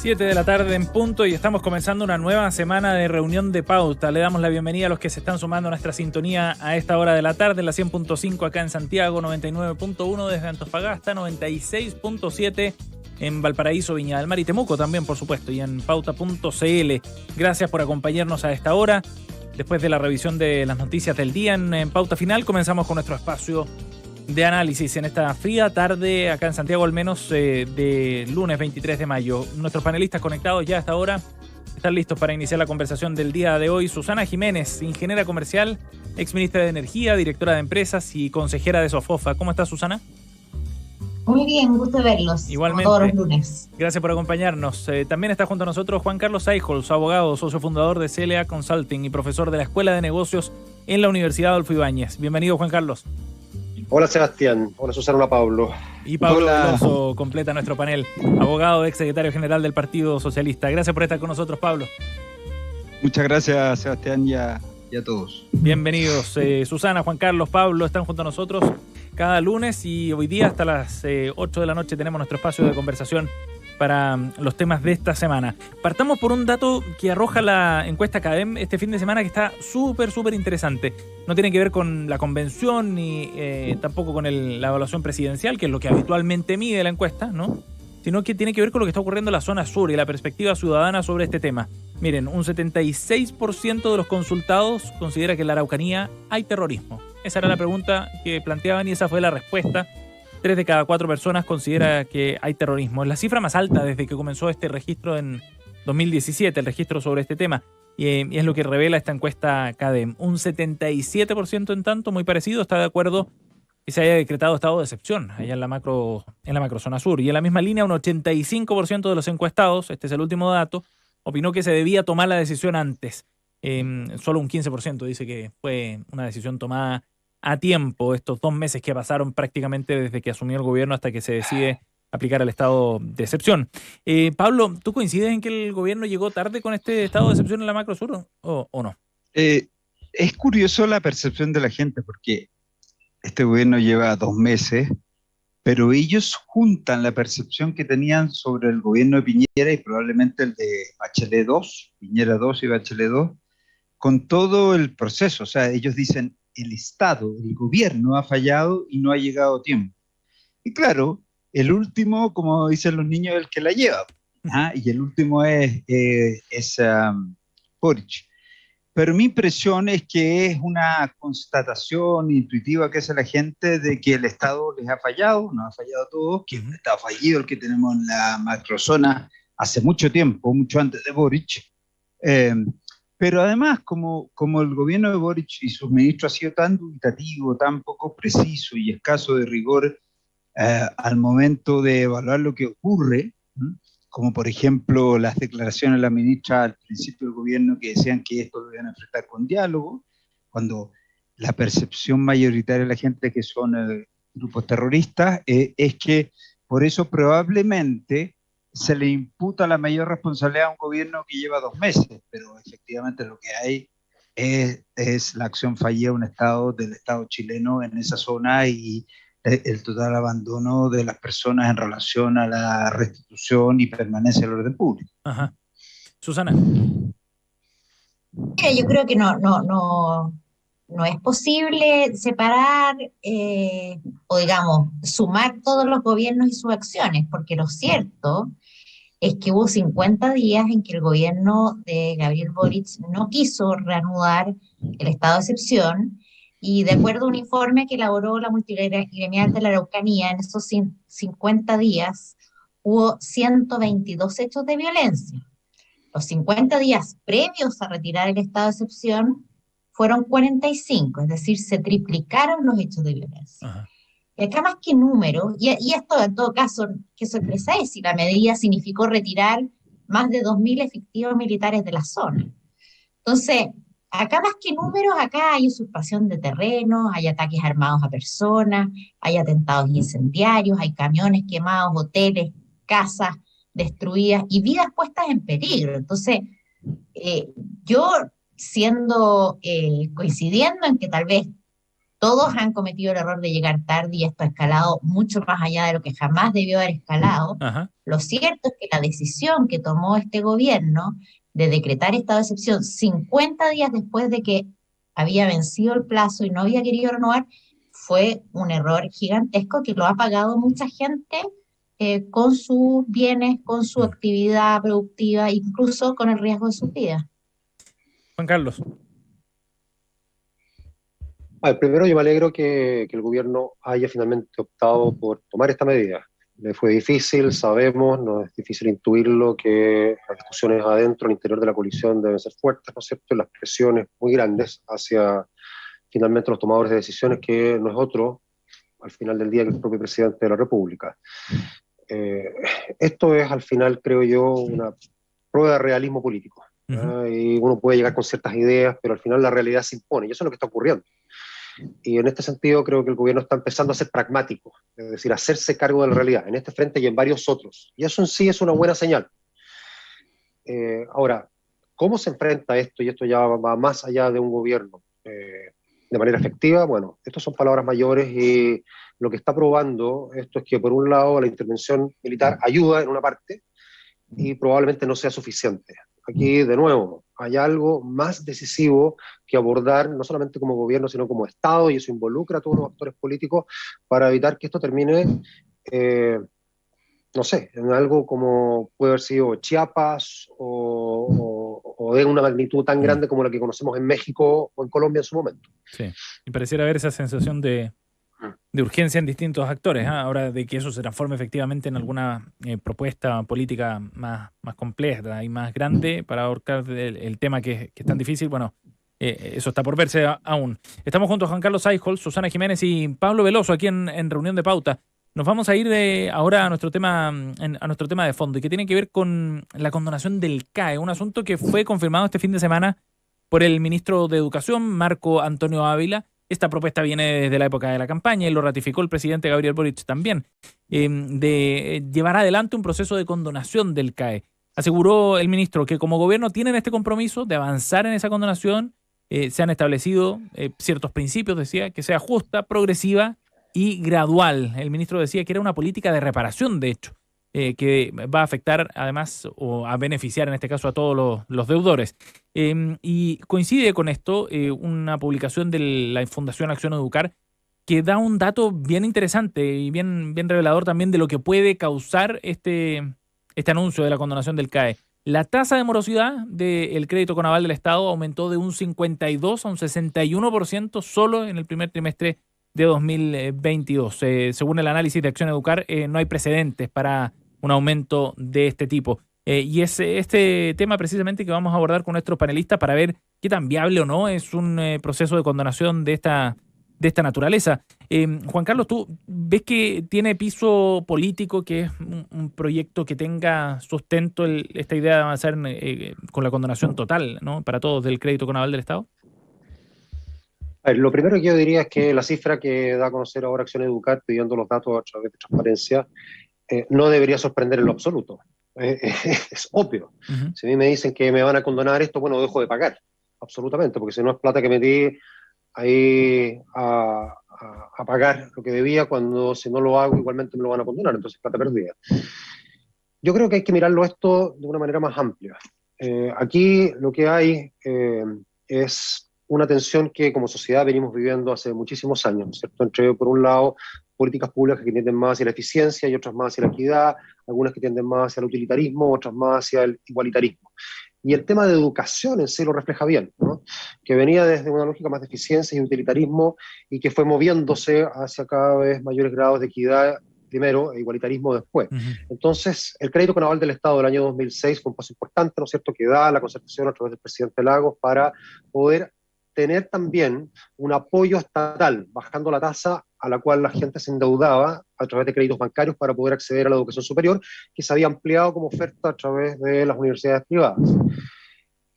7 de la tarde en punto y estamos comenzando una nueva semana de reunión de pauta. Le damos la bienvenida a los que se están sumando a nuestra sintonía a esta hora de la tarde, en la 100.5 acá en Santiago, 99.1 desde Antofagasta, 96.7 en Valparaíso, Viña del Mar y Temuco también, por supuesto, y en pauta.cl. Gracias por acompañarnos a esta hora. Después de la revisión de las noticias del día en Pauta Final, comenzamos con nuestro espacio de análisis en esta fría tarde, acá en Santiago al menos, de lunes 23 de mayo. Nuestros panelistas conectados ya a esta hora están listos para iniciar la conversación del día de hoy. Susana Jiménez, ingeniera comercial, exministra de Energía, directora de Empresas y consejera de Sofofa. ¿Cómo estás, Susana? Muy bien, gusto verlos. Igualmente. Como todos los lunes. Gracias por acompañarnos. También está junto a nosotros Juan Carlos Eijols, abogado, socio fundador de CLA Consulting y profesor de la Escuela de Negocios en la Universidad Adolfo Ibáñez. Bienvenido, Juan Carlos. Hola, Sebastián. Hola, Susana. Hola, Pablo. Y Pablo Veloso completa nuestro panel, abogado, ex secretario general del Partido Socialista. Gracias por estar con nosotros, Pablo. Muchas gracias, Sebastián, y a todos. Bienvenidos. Susana, Juan Carlos, Pablo están junto a nosotros cada lunes y hoy día hasta las 8 de la noche tenemos nuestro espacio de conversación para los temas de esta semana. Partamos por un dato que arroja la encuesta CADEM este fin de semana que está súper interesante. No tiene que ver con la convención ni tampoco con la evaluación presidencial, que es lo que habitualmente mide la encuesta, ¿no? Sino que tiene que ver con lo que está ocurriendo en la zona sur y la perspectiva ciudadana sobre este tema. Miren, un 76% de los consultados considera que en la Araucanía hay terrorismo. Esa era la pregunta que planteaban y esa fue la respuesta. 3 de cada 4 personas considera que hay terrorismo. Es la cifra más alta desde que comenzó este registro en 2017, el registro sobre este tema. Y es lo que revela esta encuesta CADEM. Un 77% en tanto, muy parecido, está de acuerdo que se haya decretado estado de excepción allá en la macrozona sur. Y en la misma línea, un 85% de los encuestados, este es el último dato, opinó que se debía tomar la decisión antes. Solo un 15% dice que fue una decisión tomada a tiempo, estos 2 meses que pasaron prácticamente desde que asumió el gobierno hasta que se decide aplicar el estado de excepción. Pablo, ¿tú coincides en que el gobierno llegó tarde con este estado de excepción en la macrosur o no? Es curioso la percepción de la gente porque este gobierno lleva 2 meses, pero ellos juntan la percepción que tenían sobre el gobierno de Piñera y probablemente el de Bachelet 2, Piñera 2 y Bachelet 2, con todo el proceso. O sea, ellos dicen, el Estado, el gobierno ha fallado y no ha llegado a tiempo. Y claro, el último, como dicen los niños, es el que la lleva. Y el último es Boric. Pero mi impresión es que es una constatación intuitiva que hace la gente de que el Estado les ha fallado, nos ha fallado a todos, que el Estado fallido, el que tenemos en la macrozona hace mucho tiempo, mucho antes de Boric. Pero además, como el gobierno de Boric y sus ministros ha sido tan dubitativo, tan poco preciso y escaso de rigor al momento de evaluar lo que ocurre, como por ejemplo las declaraciones de la ministra al principio del gobierno que decían que esto lo iban a enfrentar con diálogo, cuando la percepción mayoritaria de la gente que son grupos terroristas es que por eso probablemente se le imputa la mayor responsabilidad a un gobierno que lleva 2 meses, pero efectivamente lo que hay es la acción fallida del Estado chileno en esa zona y el total abandono de las personas en relación a la restitución y permanencia del orden público. Ajá. Susana. Mira, yo creo que no es posible separar o digamos sumar todos los gobiernos y sus acciones, porque lo cierto es que hubo 50 días en que el gobierno de Gabriel Boric no quiso reanudar el estado de excepción y de acuerdo a un informe que elaboró la multigremial de la Araucanía, en esos 50 días hubo 122 hechos de violencia. Los 50 días previos a retirar el estado de excepción fueron 45, es decir, se triplicaron los hechos de violencia. Ajá. Y acá más que números, y esto en todo caso, ¿qué sorpresa es? Si la medida significó retirar más de 2.000 efectivos militares de la zona. Entonces, acá más que números, acá hay usurpación de terrenos, hay ataques armados a personas, hay atentados incendiarios, hay camiones quemados, hoteles, casas destruidas y vidas puestas en peligro. Entonces, yo coincidiendo en que tal vez Todos han cometido el error de llegar tarde y esto ha escalado mucho más allá de lo que jamás debió haber escalado. Ajá. Lo cierto es que la decisión que tomó este gobierno de decretar estado de excepción 50 días después de que había vencido el plazo y no había querido renovar fue un error gigantesco que lo ha pagado mucha gente con sus bienes, con su actividad productiva, incluso con el riesgo de su vida. Juan Carlos. Primero, yo me alegro que el gobierno haya finalmente optado por tomar esta medida. Le fue difícil, sabemos, no es difícil intuirlo, que las discusiones adentro, al interior de la coalición deben ser fuertes, ¿no es cierto? Y las presiones muy grandes hacia finalmente los tomadores de decisiones, que no es otro, al final del día, que el propio presidente de la República. Esto es, al final, creo yo, una prueba de realismo político. Y uno puede llegar con ciertas ideas, pero al final la realidad se impone, y eso es lo que está ocurriendo. Y en este sentido creo que el gobierno está empezando a ser pragmático, es decir, a hacerse cargo de la realidad, en este frente y en varios otros. Y eso en sí es una buena señal. Ahora, ¿cómo se enfrenta esto? Y esto ya va más allá de un gobierno de manera efectiva. Bueno, estas son palabras mayores, y lo que está probando esto es que, por un lado, la intervención militar ayuda en una parte y probablemente no sea suficiente. Aquí, de nuevo, hay algo más decisivo que abordar, no solamente como gobierno, sino como Estado, y eso involucra a todos los actores políticos para evitar que esto termine, no sé, en algo como puede haber sido Chiapas o de una magnitud tan grande como la que conocemos en México o en Colombia en su momento. Sí, y pareciera haber esa sensación de urgencia en distintos actores, ahora de que eso se transforme efectivamente en alguna propuesta política más compleja y más grande para ahorcar el tema que es tan difícil. Bueno, eso está por verse aún. Estamos juntos a Juan Carlos Eichholz, Susana Jiménez y Pablo Veloso aquí en Reunión de Pauta. Nos vamos a ir ahora a nuestro tema de fondo, y que tiene que ver con la condonación del CAE, un asunto que fue confirmado este fin de semana por el ministro de Educación, Marco Antonio Ávila. Esta propuesta viene desde la época de la campaña y lo ratificó el presidente Gabriel Boric también, de llevar adelante un proceso de condonación del CAE. Aseguró el ministro que como gobierno tienen este compromiso de avanzar en esa condonación. Se han establecido ciertos principios, decía, que sea justa, progresiva y gradual. El ministro decía que era una política de reparación, de hecho, que va a afectar además o a beneficiar en este caso a todos los deudores. Y coincide con esto una publicación de la Fundación Acción Educar que da un dato bien interesante y bien revelador también de lo que puede causar este anuncio de la condonación del CAE. La tasa de morosidad del crédito con aval del Estado aumentó de un 52 a un 61% solo en el primer trimestre de 2022. Según el análisis de Acción Educar, no hay precedentes para un aumento de este tipo. Y es este tema precisamente que vamos a abordar con nuestros panelistas para ver qué tan viable o no es un proceso de condonación de esta naturaleza. Juan Carlos, ¿tú ves que tiene piso político, que es un proyecto que tenga sustento esta idea de avanzar con la condonación total, ¿no?, para todos del crédito con aval del Estado? A ver, lo primero que yo diría es que la cifra que da a conocer ahora Acción Educar, pidiendo los datos a través de transparencia, no debería sorprender en lo absoluto. Es obvio. Uh-huh. Si a mí me dicen que me van a condonar esto, bueno, dejo de pagar, absolutamente, porque si no es plata que metí ahí a pagar lo que debía, cuando si no lo hago igualmente me lo van a condonar, entonces plata perdida. Yo creo que hay que mirarlo esto de una manera más amplia. Aquí lo que hay es una tensión que como sociedad venimos viviendo hace muchísimos años, ¿cierto? Entre, por un lado, políticas públicas que tienden más hacia la eficiencia y otras más hacia la equidad, algunas que tienden más hacia el utilitarismo, otras más hacia el igualitarismo. Y el tema de educación en sí lo refleja bien, ¿no? Que venía desde una lógica más de eficiencia y utilitarismo, y que fue moviéndose hacia cada vez mayores grados de equidad primero e igualitarismo después. Uh-huh. Entonces, el crédito con aval del Estado del año 2006 fue un paso importante, ¿no es cierto?, que da la concertación a través del presidente Lagos para poder tener también un apoyo estatal, bajando la tasa a la cual la gente se endeudaba a través de créditos bancarios para poder acceder a la educación superior, que se había ampliado como oferta a través de las universidades privadas.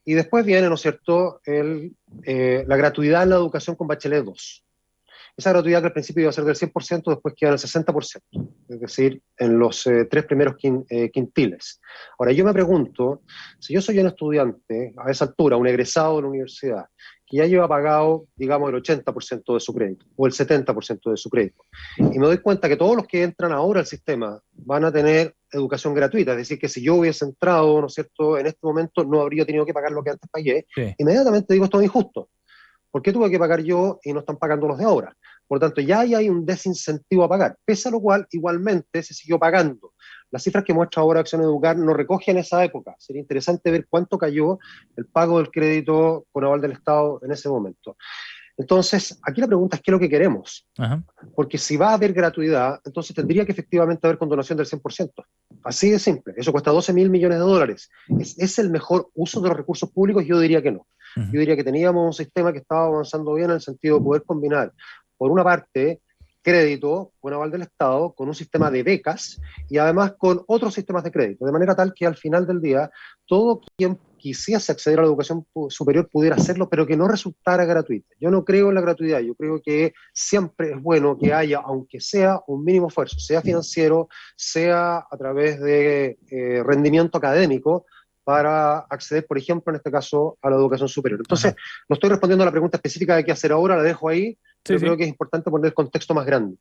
Y después viene, ¿no es cierto?, la gratuidad en la educación con Bachelet 2. Esa gratuidad que al principio iba a ser del 100%, después queda en el 60%, es decir, en los 3 primeros quintiles. Ahora, yo me pregunto, si yo soy un estudiante a esa altura, un egresado de la universidad, que ya lleva pagado, digamos, el 80% de su crédito o el 70% de su crédito. Y me doy cuenta que todos los que entran ahora al sistema van a tener educación gratuita, es decir, que si yo hubiese entrado, ¿no es cierto?, en este momento no habría tenido que pagar lo que antes pagué. Sí. Inmediatamente digo, esto es injusto. ¿Por qué tuve que pagar yo y no están pagando los de ahora? Por lo tanto, ya hay un desincentivo a pagar, pese a lo cual, igualmente, se siguió pagando. Las cifras que muestra ahora Acción Educar no recogen esa época. Sería interesante ver cuánto cayó el pago del crédito con aval del Estado en ese momento. Entonces, aquí la pregunta es qué es lo que queremos. Ajá. Porque si va a haber gratuidad, entonces tendría que efectivamente haber condonación del 100%. Así de simple. Eso cuesta 12.000 millones de dólares. ¿Es el mejor uso de los recursos públicos? Yo diría que no. Yo diría que teníamos un sistema que estaba avanzando bien en el sentido de poder combinar, por una parte, crédito con aval del Estado, con un sistema de becas y además con otros sistemas de crédito, de manera tal que al final del día todo quien quisiese acceder a la educación superior pudiera hacerlo, pero que no resultara gratuita. Yo no creo en la gratuidad, yo creo que siempre es bueno que haya, aunque sea un mínimo esfuerzo, sea financiero, sea a través de rendimiento académico, para acceder, por ejemplo, en este caso, a la educación superior. Entonces, no estoy respondiendo a la pregunta específica de qué hacer ahora, la dejo ahí, pero creo que es importante poner el contexto más grande.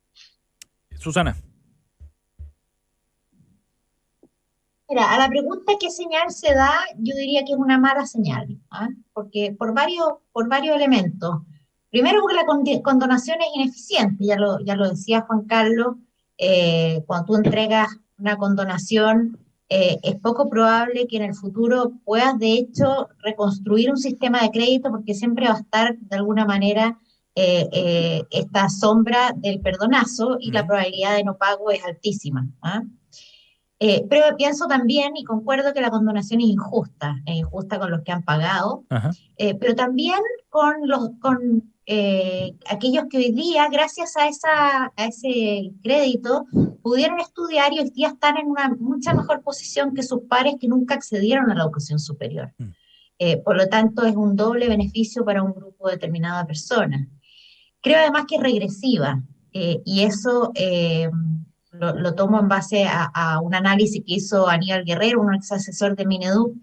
Susana. Mira, a la pregunta qué señal se da, yo diría que es una mala señal, ¿ah? Porque por varios elementos. Primero, porque la condonación es ineficiente, ya lo decía Juan Carlos, cuando tú entregas una condonación, es poco probable que en el futuro puedas, de hecho, reconstruir un sistema de crédito, porque siempre va a estar, de alguna manera, esta sombra del perdonazo y la probabilidad de no pago es altísima, ¿ah? Pero pienso también y concuerdo que la condonación es injusta con los que han pagado, pero también con aquellos que hoy día, gracias a ese crédito, pudieron estudiar y hoy día están en una mucha mejor posición que sus pares que nunca accedieron a la educación superior. Por lo tanto, es un doble beneficio para un grupo determinado de personas. Creo además que es regresiva, y eso lo tomo en base a un análisis que hizo Aníbal Guerrero, un ex asesor de Mineduc,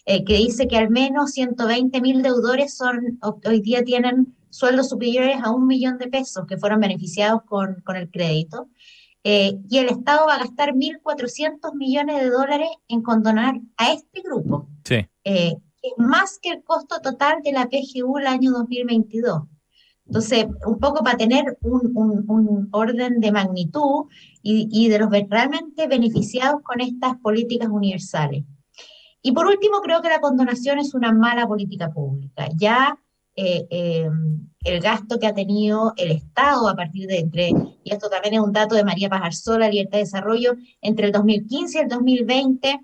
que dice que al menos 120.000 deudores hoy día tienen sueldos superiores a 1 millón de pesos que fueron beneficiados con el crédito, y el Estado va a gastar 1.400 millones de dólares en condonar a este grupo, es más que el costo total de la PGU el año 2022. Entonces, un poco para tener un orden de magnitud y de los realmente beneficiados con estas políticas universales. Y por último, creo que la condonación es una mala política pública. Ya el gasto que ha tenido el Estado a partir y esto también es un dato de María Paz Arzola, Libertad y Desarrollo, entre el 2015 y el 2020,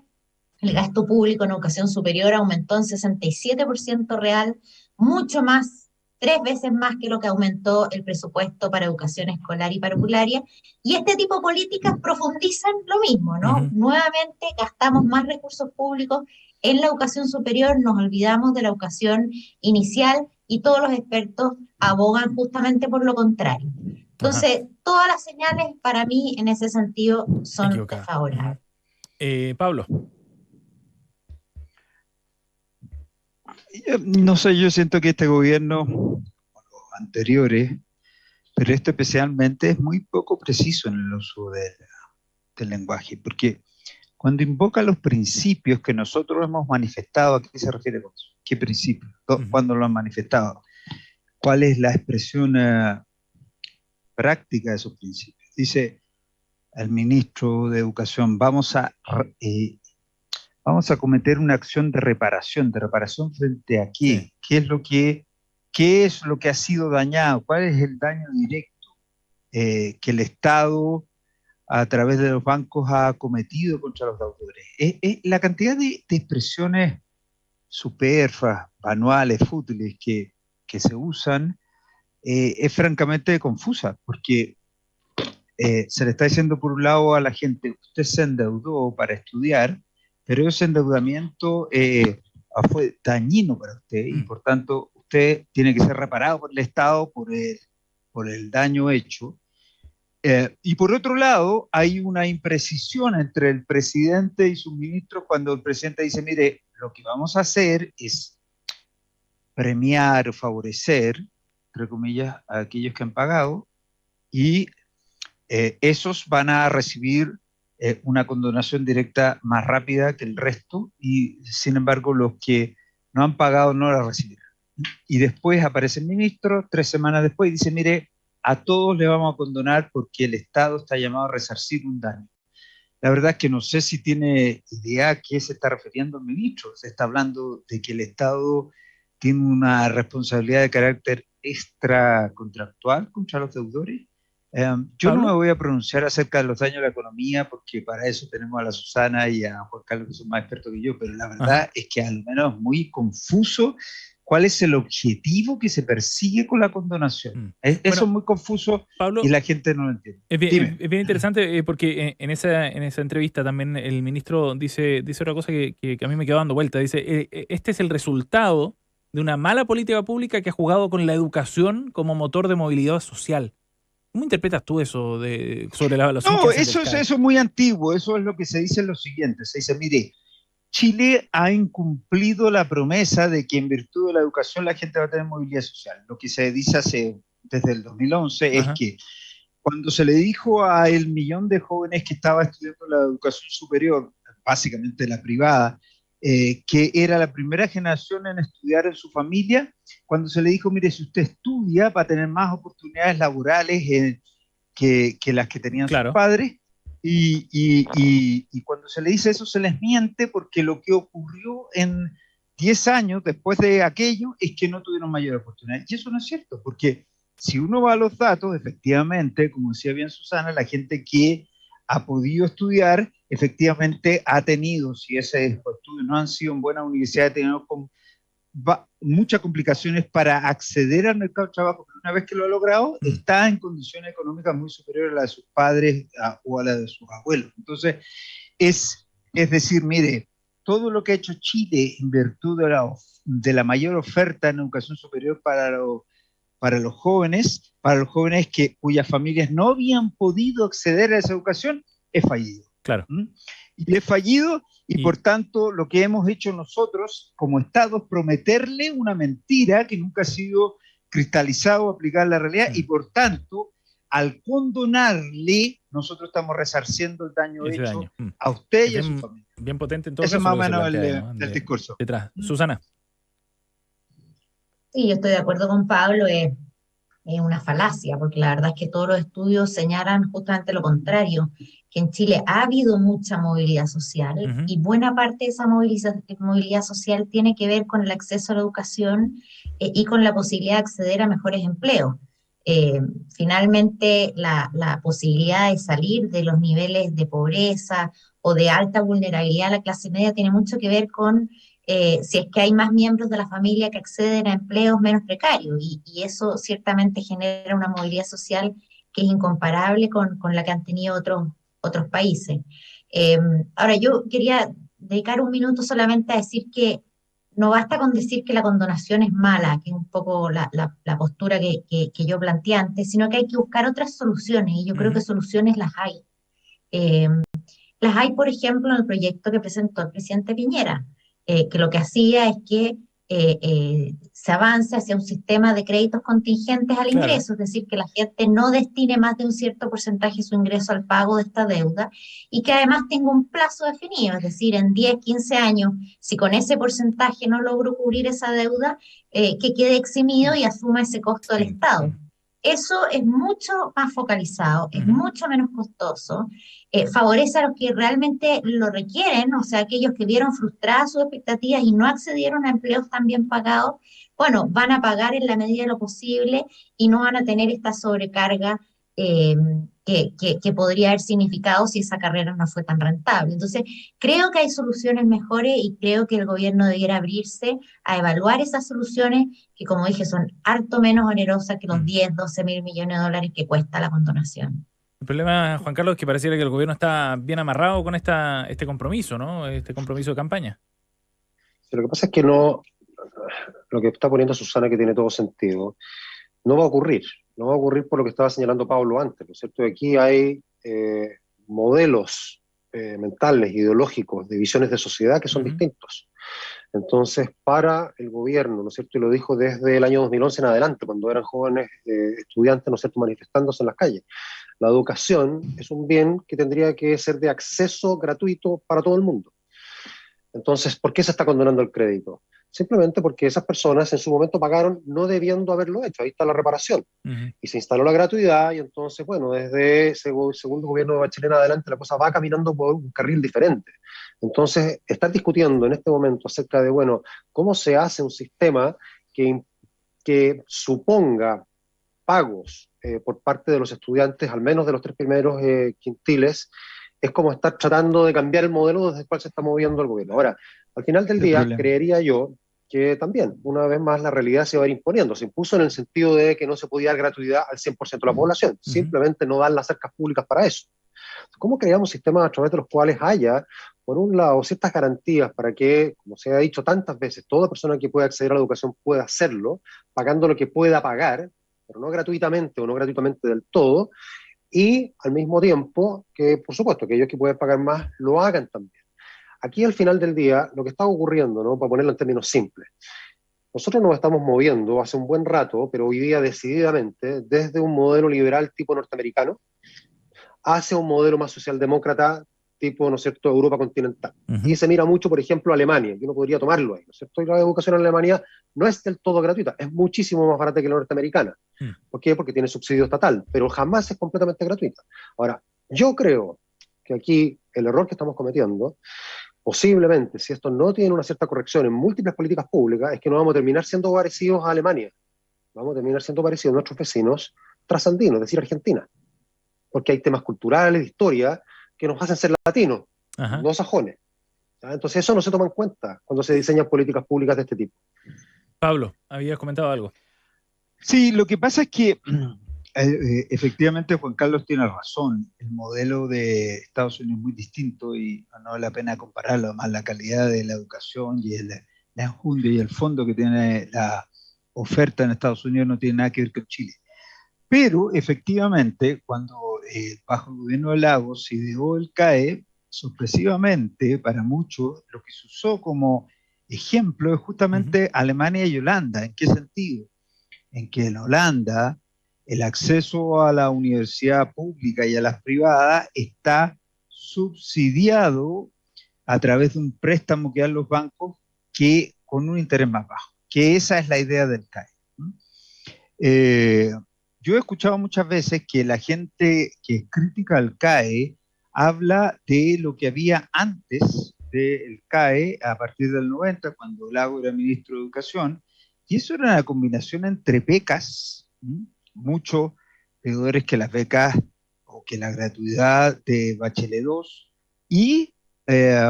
el gasto público en educación superior aumentó en 67% real, mucho más, 3 veces más que lo que aumentó el presupuesto para educación escolar y parvularia, y este tipo de políticas profundizan lo mismo, ¿no? Nuevamente gastamos más recursos públicos en la educación superior, nos olvidamos de la educación inicial y todos los expertos abogan justamente por lo contrario. Entonces, todas las señales para mí en ese sentido son desfavorables. Pablo. No sé, yo siento que este gobierno, o los anteriores, pero esto especialmente es muy poco preciso en el uso del lenguaje, porque cuando invoca los principios que nosotros hemos manifestado, ¿a qué se refiere con eso? ¿Qué principios? ¿Cuándo lo han manifestado? ¿Cuál es la expresión práctica de esos principios? Dice el ministro de Educación, vamos a cometer una acción de reparación frente a qué, qué es lo que ha sido dañado, cuál es el daño directo que el Estado a través de los bancos ha cometido contra los deudores. La cantidad de expresiones superfluas, manuales, fútiles que se usan es francamente confusa, porque se le está diciendo por un lado a la gente, usted se endeudó para estudiar, pero ese endeudamiento fue dañino para usted y por tanto usted tiene que ser reparado por el Estado por el daño hecho. Y por otro lado, hay una imprecisión entre el presidente y sus ministros cuando el presidente dice, mire, lo que vamos a hacer es, a fue dañino para usted y por tanto usted tiene que ser reparado por el Estado por el daño hecho. Y por otro lado, hay una imprecisión entre el presidente y sus ministros cuando el presidente dice, mire, lo que vamos a hacer es, a fue dañino para usted y por tanto usted tiene que ser reparado por el Estado por el daño hecho. premiar o favorecer, entre comillas, a aquellos que han pagado, y esos van a recibir una condonación directa más rápida que el resto, y sin embargo los que no han pagado no la recibirán. Y después aparece el ministro 3 semanas después y dice, mire, a todos le vamos a condonar porque el Estado está llamado a resarcir un daño. La verdad es que no sé si tiene idea a qué se está refiriendo el ministro. Se está hablando de que el Estado tiene una responsabilidad de carácter extracontractual contra los deudores. Yo no me voy a pronunciar acerca de los daños a la economía porque para eso tenemos a la Susana y a Juan Carlos, que son más expertos que yo, pero la verdad es que al menos es muy confuso cuál es el objetivo que se persigue con la condonación. Eso es muy confuso, Pablo, y la gente no lo entiende. Es bien interesante porque en esa entrevista también el ministro dice otra cosa que a mí me quedó dando vuelta. Dice, este es el resultado de una mala política pública que ha jugado con la educación como motor de movilidad social. ¿Cómo interpretas tú eso sobre los No, eso es muy antiguo. Eso es lo que se dice en lo siguiente. Se dice, mire, Chile ha incumplido la promesa de que en virtud de la educación la gente va a tener movilidad social. Lo que se dice desde el 2011 es que cuando se le dijo a el millón de jóvenes que estaba estudiando la educación superior, básicamente la privada, que era la primera generación en estudiar en su familia, cuando se le dijo, mire, si usted estudia va a tener más oportunidades laborales que las que tenían sus padres, y cuando se le dice eso se les miente porque lo que ocurrió en 10 años después de aquello es que no tuvieron mayor oportunidad. Y eso no es cierto, porque si uno va a los datos, efectivamente, como decía bien Susana, la gente que ha podido estudiar, efectivamente ha tenido, si esos estudios no han sido en buena universidad, ha tenido muchas complicaciones para acceder al mercado de trabajo, pero una vez que lo ha logrado, está en condiciones económicas muy superiores a las de sus padres o a las de sus abuelos. Entonces, es decir, mire, todo lo que ha hecho Chile en virtud de la mayor oferta en educación superior para los jóvenes cuyas familias no habían podido acceder a esa educación, es fallido. Claro. Y es fallido, y por tanto lo que hemos hecho nosotros como Estado es prometerle una mentira que nunca ha sido cristalizada o aplicada en la realidad, y por tanto, al condonarle, nosotros estamos resarciendo el daño hecho a usted y a su familia. Bien potente entonces. Eso es más o menos el discurso. Detrás. Susana. Sí, yo estoy de acuerdo con Pablo. Es una falacia, porque la verdad es que todos los estudios señalan justamente lo contrario, que en Chile ha habido mucha movilidad social, y buena parte de esa movilidad social tiene que ver con el acceso a la educación y con la posibilidad de acceder a mejores empleos. Finalmente, la posibilidad de salir de los niveles de pobreza o de alta vulnerabilidad a la clase media tiene mucho que ver con si es que hay más miembros de la familia que acceden a empleos menos precarios, y eso ciertamente genera una movilidad social que es incomparable con la que han tenido otros países. Ahora, yo quería dedicar un minuto solamente a decir que no basta con decir que la condonación es mala, que es un poco la postura que yo planteé antes, sino que hay que buscar otras soluciones, y yo creo que soluciones las hay. Las hay, por ejemplo, en el proyecto que presentó el presidente Piñera, que lo que hacía es que se avance hacia un sistema de créditos contingentes al ingreso, es decir, que la gente no destine más de un cierto porcentaje de su ingreso al pago de esta deuda, y que además tenga un plazo definido, es decir, en 10, 15 años, si con ese porcentaje no logro cubrir esa deuda, que quede eximido y asuma ese costo del Estado. Eso es mucho más focalizado, es mucho menos costoso, favorece a los que realmente lo requieren, o sea, aquellos que vieron frustradas sus expectativas y no accedieron a empleos tan bien pagados, bueno, van a pagar en la medida de lo posible y no van a tener esta sobrecarga que podría haber significado si esa carrera no fue tan rentable. Entonces, creo que hay soluciones mejores, y creo que el gobierno debiera abrirse a evaluar esas soluciones que, como dije, son harto menos onerosas que los 10, 12 mil millones de dólares que cuesta la condonación. El problema, Juan Carlos, es que pareciera que el gobierno está bien amarrado con este compromiso, ¿no? Este compromiso de campaña. Lo que pasa es que no, lo que está poniendo Susana, que tiene todo sentido, no va a ocurrir. No va a ocurrir por lo que estaba señalando Pablo antes, ¿no es cierto? Aquí hay modelos mentales, ideológicos, de visiones de sociedad que son distintos. Entonces, para el gobierno, ¿no es cierto?, y lo dijo desde el año 2011 en adelante, cuando eran jóvenes estudiantes, ¿no es cierto?, manifestándose en las calles, la educación es un bien que tendría que ser de acceso gratuito para todo el mundo. Entonces, ¿por qué se está condenando el crédito? Simplemente porque esas personas en su momento pagaron no debiendo haberlo hecho. Ahí está la reparación. Y se instaló la gratuidad y entonces, bueno, desde ese segundo gobierno de Bachelet en adelante la cosa va caminando por un carril diferente. Entonces, estar discutiendo en este momento acerca de, bueno, cómo se hace un sistema que suponga pagos por parte de los estudiantes, al menos de los 3 primeros quintiles, es como estar tratando de cambiar el modelo desde el cual se está moviendo el gobierno. Ahora, al final del día, creería yo que también, una vez más, la realidad se va a ir imponiendo. Se impuso en el sentido de que no se podía dar gratuidad al 100% de la población. Simplemente no dan las arcas públicas para eso. ¿Cómo creamos sistemas a través de los cuales haya, por un lado, ciertas garantías para que, como se ha dicho tantas veces, toda persona que pueda acceder a la educación pueda hacerlo, pagando lo que pueda pagar, pero no gratuitamente o no gratuitamente del todo, y al mismo tiempo que, por supuesto, aquellos que pueden pagar más lo hagan también? Aquí al final del día, lo que está ocurriendo, ¿no?, para ponerlo en términos simples, nosotros nos estamos moviendo hace un buen rato, pero hoy día decididamente, desde un modelo liberal tipo norteamericano hacia un modelo más socialdemócrata tipo, ¿no es cierto?, Europa continental. Y se mira mucho, por ejemplo, Alemania, que uno podría tomarlo ahí, ¿no es cierto? Y la educación en Alemania no es del todo gratuita, es muchísimo más barata que la norteamericana. ¿Por qué? Porque tiene subsidio estatal, pero jamás es completamente gratuita. Ahora, yo creo que aquí el error que estamos cometiendo, posiblemente, si esto no tiene una cierta corrección en múltiples políticas públicas, es que no vamos a terminar siendo parecidos a Alemania, vamos a terminar siendo parecidos a nuestros vecinos trasandinos, es decir, Argentina, porque hay temas culturales, de historia, que nos hacen ser latinos, no sajones. Entonces eso no se toma en cuenta cuando se diseñan políticas públicas de este tipo. Pablo, habías comentado algo. Sí, lo que pasa es que efectivamente Juan Carlos tiene razón. El modelo de Estados Unidos es muy distinto y no vale la pena compararlo. Además, la calidad de la educación y la enjundia y el fondo que tiene la oferta en Estados Unidos no tiene nada que ver con Chile. Pero efectivamente, cuando bajo el gobierno de Lagos se ideó el CAE, sorpresivamente para muchos, lo que se usó como ejemplo es justamente Alemania y Holanda. ¿En qué sentido? En que en Holanda el acceso a la universidad pública y a las privadas está subsidiado a través de un préstamo que dan los bancos que con un interés más bajo, que esa es la idea del CAE. Yo he escuchado muchas veces que la gente que critica al CAE habla de lo que había antes del CAE, a partir del 90, cuando Lago era ministro de Educación, y eso era una combinación entre becas, mucho peores que las becas o que la gratuidad de Bachelet 2, y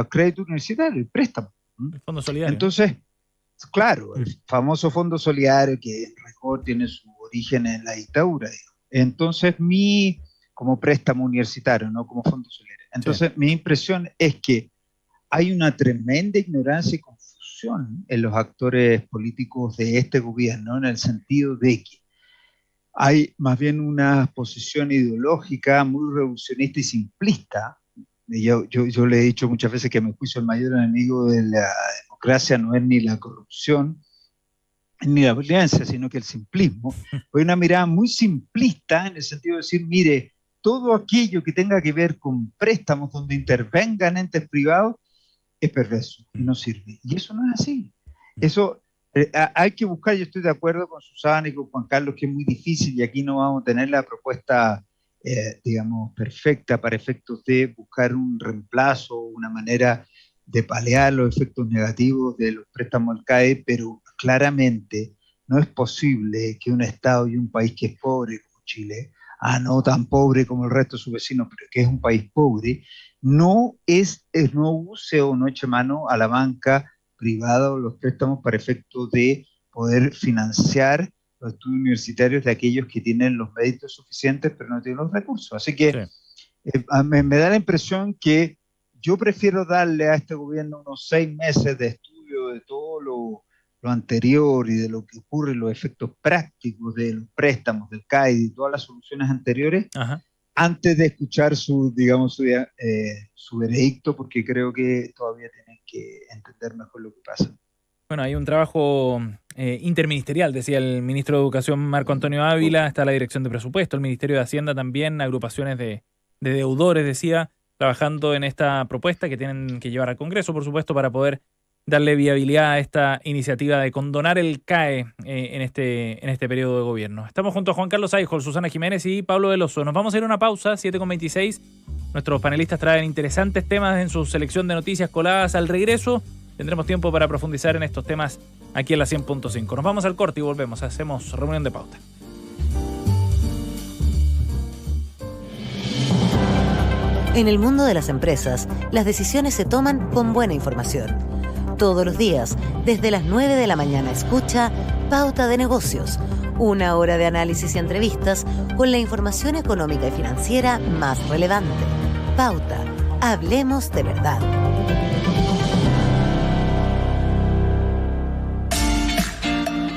crédito universitario, el préstamo. El Fondo Solidario. Entonces, claro, el famoso Fondo Solidario que en rigor tiene su origen en la dictadura, digamos. Entonces, como préstamo universitario, no como Fondo Solidario. Entonces, mi impresión es que hay una tremenda ignorancia y confusión en los actores políticos de este gobierno, en el sentido de que hay más bien una posición ideológica muy reduccionista y simplista. Yo le he dicho muchas veces que a mi juicio el mayor enemigo de la democracia no es ni la corrupción ni la violencia, sino que el simplismo. Hay una mirada muy simplista en el sentido de decir, mire, todo aquello que tenga que ver con préstamos donde intervengan entes privados es perverso y no sirve. Y eso no es así. Eso hay que buscar, yo estoy de acuerdo con Susana y con Juan Carlos, que es muy difícil y aquí no vamos a tener la propuesta, digamos, perfecta para efectos de buscar un reemplazo, una manera de paliar los efectos negativos de los préstamos al CAE, pero claramente no es posible que un Estado y un país que es pobre como Chile, no tan pobre como el resto de sus vecinos, pero que es un país pobre, no use o no eche mano a la banca privada o los préstamos para efectos de poder financiar los estudios universitarios de aquellos que tienen los méritos suficientes pero no tienen los recursos. Así que me da la impresión que yo prefiero darle a este gobierno unos 6 meses de estudio de todo lo anterior y de lo que ocurre, los efectos prácticos de los préstamos, del CAE y de todas las soluciones anteriores, antes de escuchar su veredicto, porque creo que todavía tienen que entender mejor lo que pasa. Bueno, hay un trabajo interministerial, decía el ministro de Educación Marco Antonio Ávila, está la Dirección de Presupuesto, el Ministerio de Hacienda también, agrupaciones de deudores, decía, trabajando en esta propuesta que tienen que llevar al Congreso, por supuesto, para poder darle viabilidad a esta iniciativa de condonar el CAE en este periodo de gobierno. Estamos junto a Juan Carlos Aijol, Susana Jiménez y Pablo Veloso. Nos vamos a ir a una pausa, 7:26. Nuestros panelistas traen interesantes temas en su selección de noticias coladas. Al regreso tendremos tiempo para profundizar en estos temas aquí en la 100.5. Nos vamos al corte y volvemos. Hacemos reunión de pauta. En el mundo de las empresas, las decisiones se toman con buena información. Todos los días, desde las 9 de la mañana, escucha Pauta de Negocios, una hora de análisis y entrevistas con la información económica y financiera más relevante. Pauta, hablemos de verdad.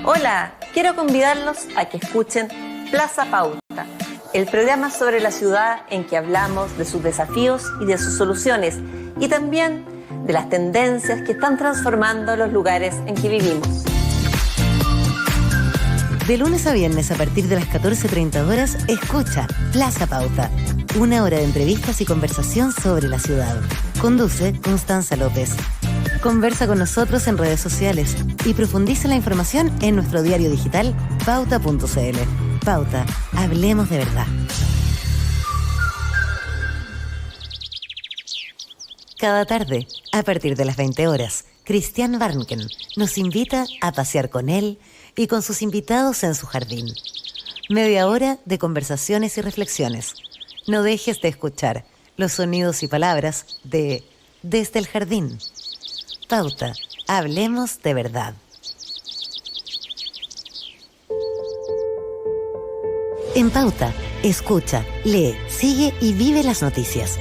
Hola, quiero convidarlos a que escuchen Plaza Pauta, el programa sobre la ciudad en que hablamos de sus desafíos y de sus soluciones, y también de las tendencias que están transformando los lugares en que vivimos. De lunes a viernes a partir de las 14:30 horas, escucha Plaza Pauta, una hora de entrevistas y conversación sobre la ciudad. Conduce Constanza López. Conversa con nosotros en redes sociales y profundiza la información en nuestro diario digital pauta.cl. Pauta, hablemos de verdad. Cada tarde, a partir de las 20 horas, Christian Barnken nos invita a pasear con él y con sus invitados en su jardín. Media hora de conversaciones y reflexiones. No dejes de escuchar los sonidos y palabras de Desde el Jardín. Pauta, hablemos de verdad. En Pauta, escucha, lee, sigue y vive las noticias.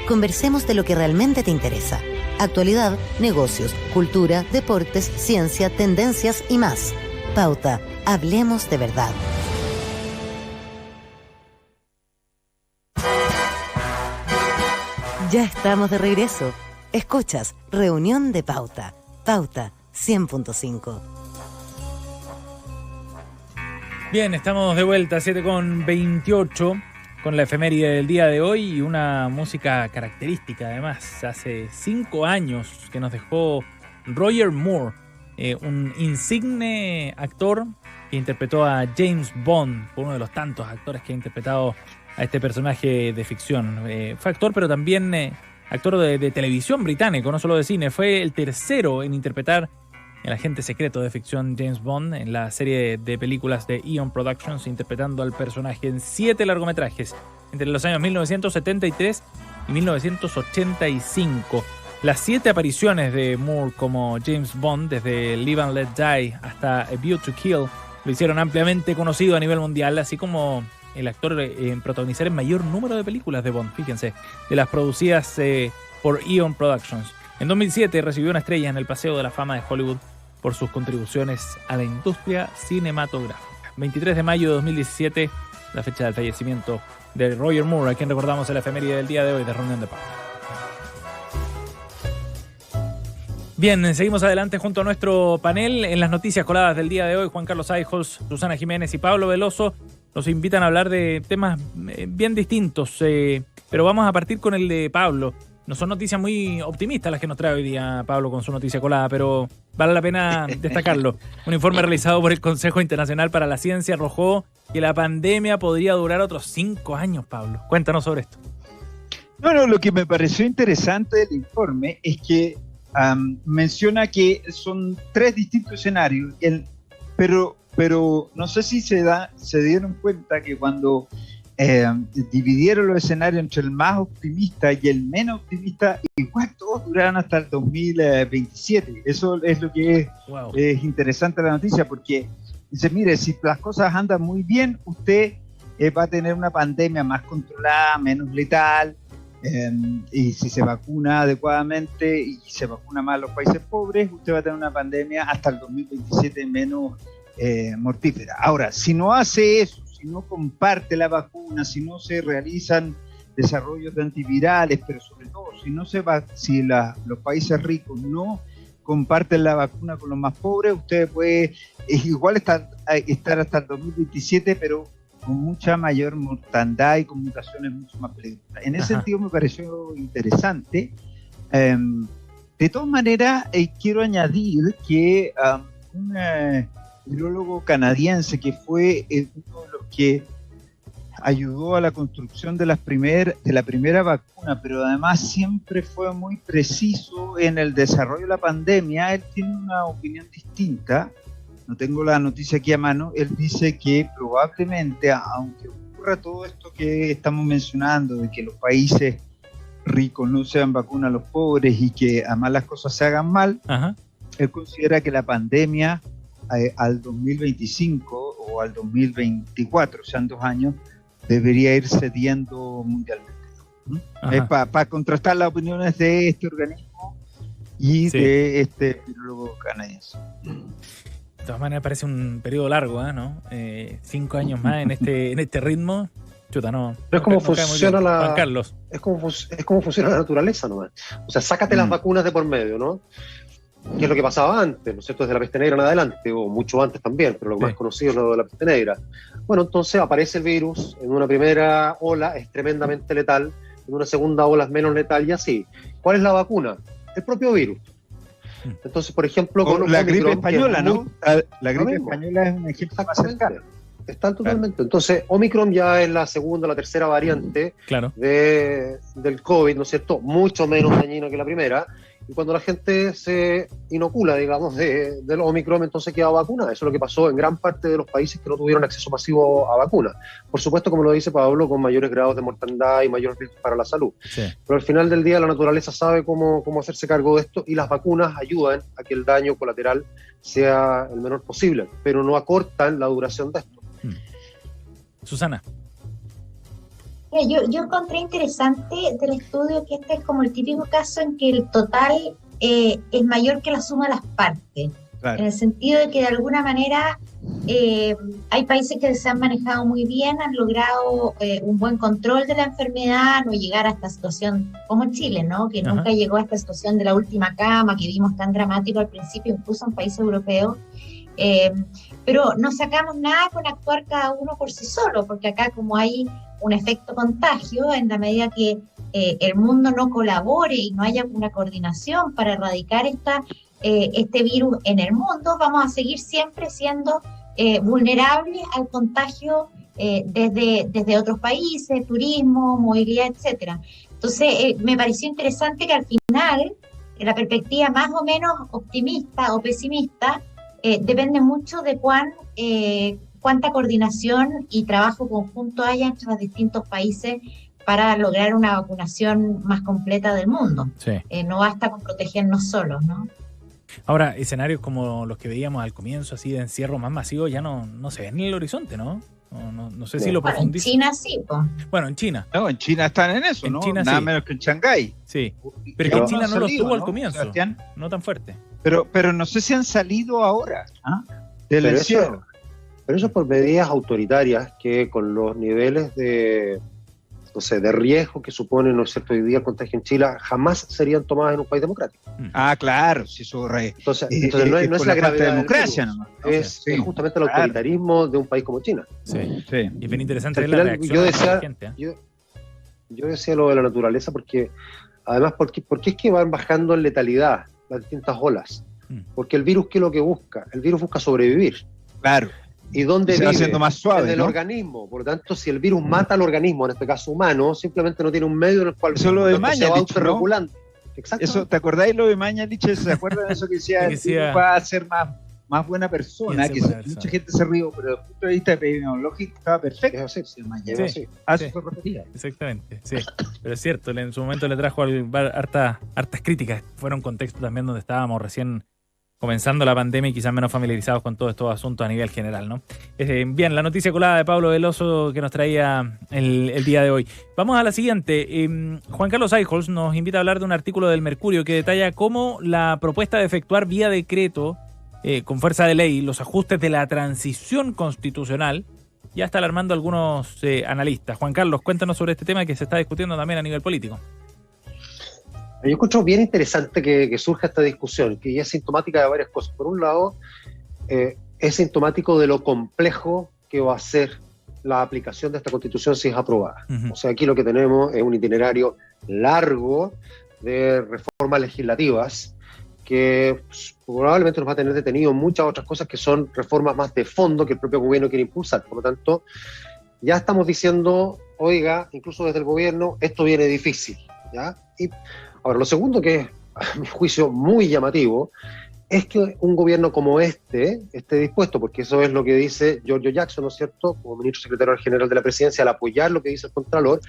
Conversemos de lo que realmente te interesa. Actualidad, negocios, cultura, deportes, ciencia, tendencias y más. Pauta, hablemos de verdad. Ya estamos de regreso. Escuchas Reunión de Pauta. Pauta 100.5. Bien, estamos de vuelta, 7:28, con la efeméride del día de hoy y una música característica además. Hace 5 años que nos dejó Roger Moore, un insigne actor que interpretó a James Bond, uno de los tantos actores que ha interpretado a este personaje de ficción. Fue actor, pero también actor de televisión británico, no solo de cine. Fue el tercero en interpretar el agente secreto de ficción James Bond en la serie de películas de Eon Productions, interpretando al personaje en 7 largometrajes entre los años 1973 y 1985. Las 7 apariciones de Moore como James Bond, desde Live and Let Die hasta A View to Kill, lo hicieron ampliamente conocido a nivel mundial, así como el actor en protagonizar el mayor número de películas de Bond, fíjense, de las producidas por Eon Productions. En 2007 recibió una estrella en el Paseo de la Fama de Hollywood por sus contribuciones a la industria cinematográfica. 23 de mayo de 2017, la fecha del fallecimiento de Roger Moore, a quien recordamos en la efeméride del día de hoy de Reunión de Pauta. Bien, seguimos adelante junto a nuestro panel. En las noticias coladas del día de hoy, Juan Carlos Aijol, Susana Jiménez y Pablo Veloso nos invitan a hablar de temas bien distintos, pero vamos a partir con el de Pablo. No son noticias muy optimistas las que nos trae hoy día Pablo con su noticia colada, pero vale la pena destacarlo. Un informe realizado por el Consejo Internacional para la Ciencia arrojó que la pandemia podría durar otros 5 años, Pablo. Cuéntanos sobre esto. No, lo que me pareció interesante del informe es que menciona que son 3 distintos escenarios, pero no sé si se dieron cuenta que cuando dividieron los escenarios entre el más optimista y el menos optimista, igual todos duraron hasta el 2027. Eso es lo que es interesante la noticia, porque dice, mire, si las cosas andan muy bien, usted va a tener una pandemia más controlada, menos letal, y si se vacuna adecuadamente y se vacuna más a los países pobres, usted va a tener una pandemia hasta el 2027 menos mortífera. Ahora, si no hace eso, si si no comparte la vacuna, si no se realizan desarrollos de antivirales, pero sobre todo si los países ricos no comparten la vacuna con los más pobres, usted puede igual estar hasta el 2027, pero con mucha mayor mortandad y con mutaciones mucho más peligrosas. En ese sentido me pareció interesante. De todas maneras, quiero añadir que un virólogo canadiense que fue uno de los que ayudó a la construcción de la primera vacuna, pero además siempre fue muy preciso en el desarrollo de la pandemia, él tiene una opinión distinta. No tengo la noticia aquí a mano. Él dice que probablemente, aunque ocurra todo esto que estamos mencionando, de que los países ricos no se dan vacuna a los pobres y que además las cosas se hagan mal, él considera que la pandemia al 2025 o al 2024, o sea, en 2 años, debería ir cediendo mundialmente. Para contrastar las opiniones de este organismo y de este virólogo canadiense. De todas maneras parece un periodo largo, ¿no? 5 años más en este ritmo. Chuta, no. Pero es como funciona Juan Carlos. Es como funciona la naturaleza nomás. O sea, sácate las vacunas de por medio, ¿no? Que es lo que pasaba antes, ¿no es cierto? Desde la peste negra en adelante, o mucho antes también, pero lo más conocido es lo de la peste negra. Bueno, entonces aparece el virus, en una primera ola es tremendamente letal, en una segunda ola es menos letal y así. ¿Cuál es la vacuna? El propio virus. Entonces, por ejemplo, con la gripe española, ¿no? La gripe española es un ejemplo más cercano. Están totalmente. Entonces, Omicron ya es la segunda o la tercera variante del COVID, ¿no es cierto? Mucho menos dañina que la primera. Y cuando la gente se inocula, digamos, del Omicron, entonces queda vacuna. Eso es lo que pasó en gran parte de los países que no tuvieron acceso masivo a vacunas. Por supuesto, como lo dice Pablo, con mayores grados de mortandad y mayores riesgos para la salud. Sí. Pero al final del día la naturaleza sabe cómo hacerse cargo de esto y las vacunas ayudan a que el daño colateral sea el menor posible, pero no acortan la duración de esto. Susana. Yo encontré interesante del estudio que este es como el típico caso en que el total es mayor que la suma de las partes. Claro. En el sentido de que de alguna manera hay países que se han manejado muy bien, han logrado un buen control de la enfermedad, no llegar a esta situación como Chile, ¿no? Que nunca llegó a esta situación de la última cama que vimos tan dramático al principio, incluso en países europeos. Pero no sacamos nada con actuar cada uno por sí solo, porque acá como hay un efecto contagio, en la medida que el mundo no colabore y no haya una coordinación para erradicar este virus en el mundo, vamos a seguir siempre siendo vulnerables al contagio desde otros países, turismo, movilidad, etcétera. Entonces, me pareció interesante que al final, la perspectiva más o menos optimista o pesimista depende mucho de cuánta coordinación y trabajo conjunto haya entre los distintos países para lograr una vacunación más completa del mundo. Sí. No basta con protegernos solos, ¿no? Ahora, escenarios como los que veíamos al comienzo, así de encierro más masivo, ya no se ven en el horizonte, ¿no? No sé si lo profundizan. En China sí, pues. Bueno, en China. No, en China están en eso, en ¿no? China, nada sí. Menos que en Shanghái. Sí, pero que en China no lo estuvo al comienzo, Sebastián. No tan fuerte. Pero no sé si han salido ahora del encierro. Pero eso es por medidas autoritarias que con los niveles de riesgo que supone, ¿no es cierto?, hoy día el contagio en Chile, jamás serían tomadas en un país democrático. Claro, si eso entonces no es la gravedad de la democracia, ¿no? Es justamente el autoritarismo de un país como China. Sí. Y es bien interesante ver la reacción de la gente. Yo decía lo de la naturaleza porque, además, ¿por qué es que van bajando en letalidad las distintas olas? Porque el virus, ¿qué es lo que busca? El virus busca sobrevivir. Claro. ¿Y dónde vive? Se va haciendo más suave, en el organismo. Por lo tanto, si el virus mata al organismo, en este caso humano, simplemente no tiene un medio en el cual eso lo de Mañalich, se va autorregulando. Exacto. Eso, ¿te acordáis lo de Mañalich? ¿Se acuerdan de eso que decía? Va a ser más buena persona, que mucha gente se rió, pero desde el punto de vista epidemiológico estaba perfecto. Es así. Sí. Eso repetía. Exactamente, sí. Pero es cierto, en su momento le trajo al bar hartas críticas. Fuera un contexto también donde estábamos recién comenzando la pandemia y quizás menos familiarizados con todos estos asuntos a nivel general, ¿no? Bien, la noticia colada de Pablo Veloso que nos traía el día de hoy. Vamos a la siguiente. Juan Carlos Eijols nos invita a hablar de un artículo del Mercurio que detalla cómo la propuesta de efectuar vía decreto con fuerza de ley los ajustes de la transición constitucional ya está alarmando a algunos analistas. Juan Carlos, cuéntanos sobre este tema que se está discutiendo también a nivel político. Yo encuentro bien interesante que surja esta discusión, que ya es sintomática de varias cosas. Por un lado, es sintomático de lo complejo que va a ser la aplicación de esta Constitución si es aprobada. O sea, aquí lo que tenemos es un itinerario largo de reformas legislativas que probablemente nos va a tener detenido muchas otras cosas que son reformas más de fondo que el propio gobierno quiere impulsar. Por lo tanto, ya estamos diciendo, oiga, incluso desde el gobierno, esto viene difícil, ¿ya? Y ahora, lo segundo que es, a mi juicio, muy llamativo, es que un gobierno como este esté dispuesto, porque eso es lo que dice Giorgio Jackson, ¿no es cierto?, como ministro secretario general de la presidencia, al apoyar lo que dice el Contralor,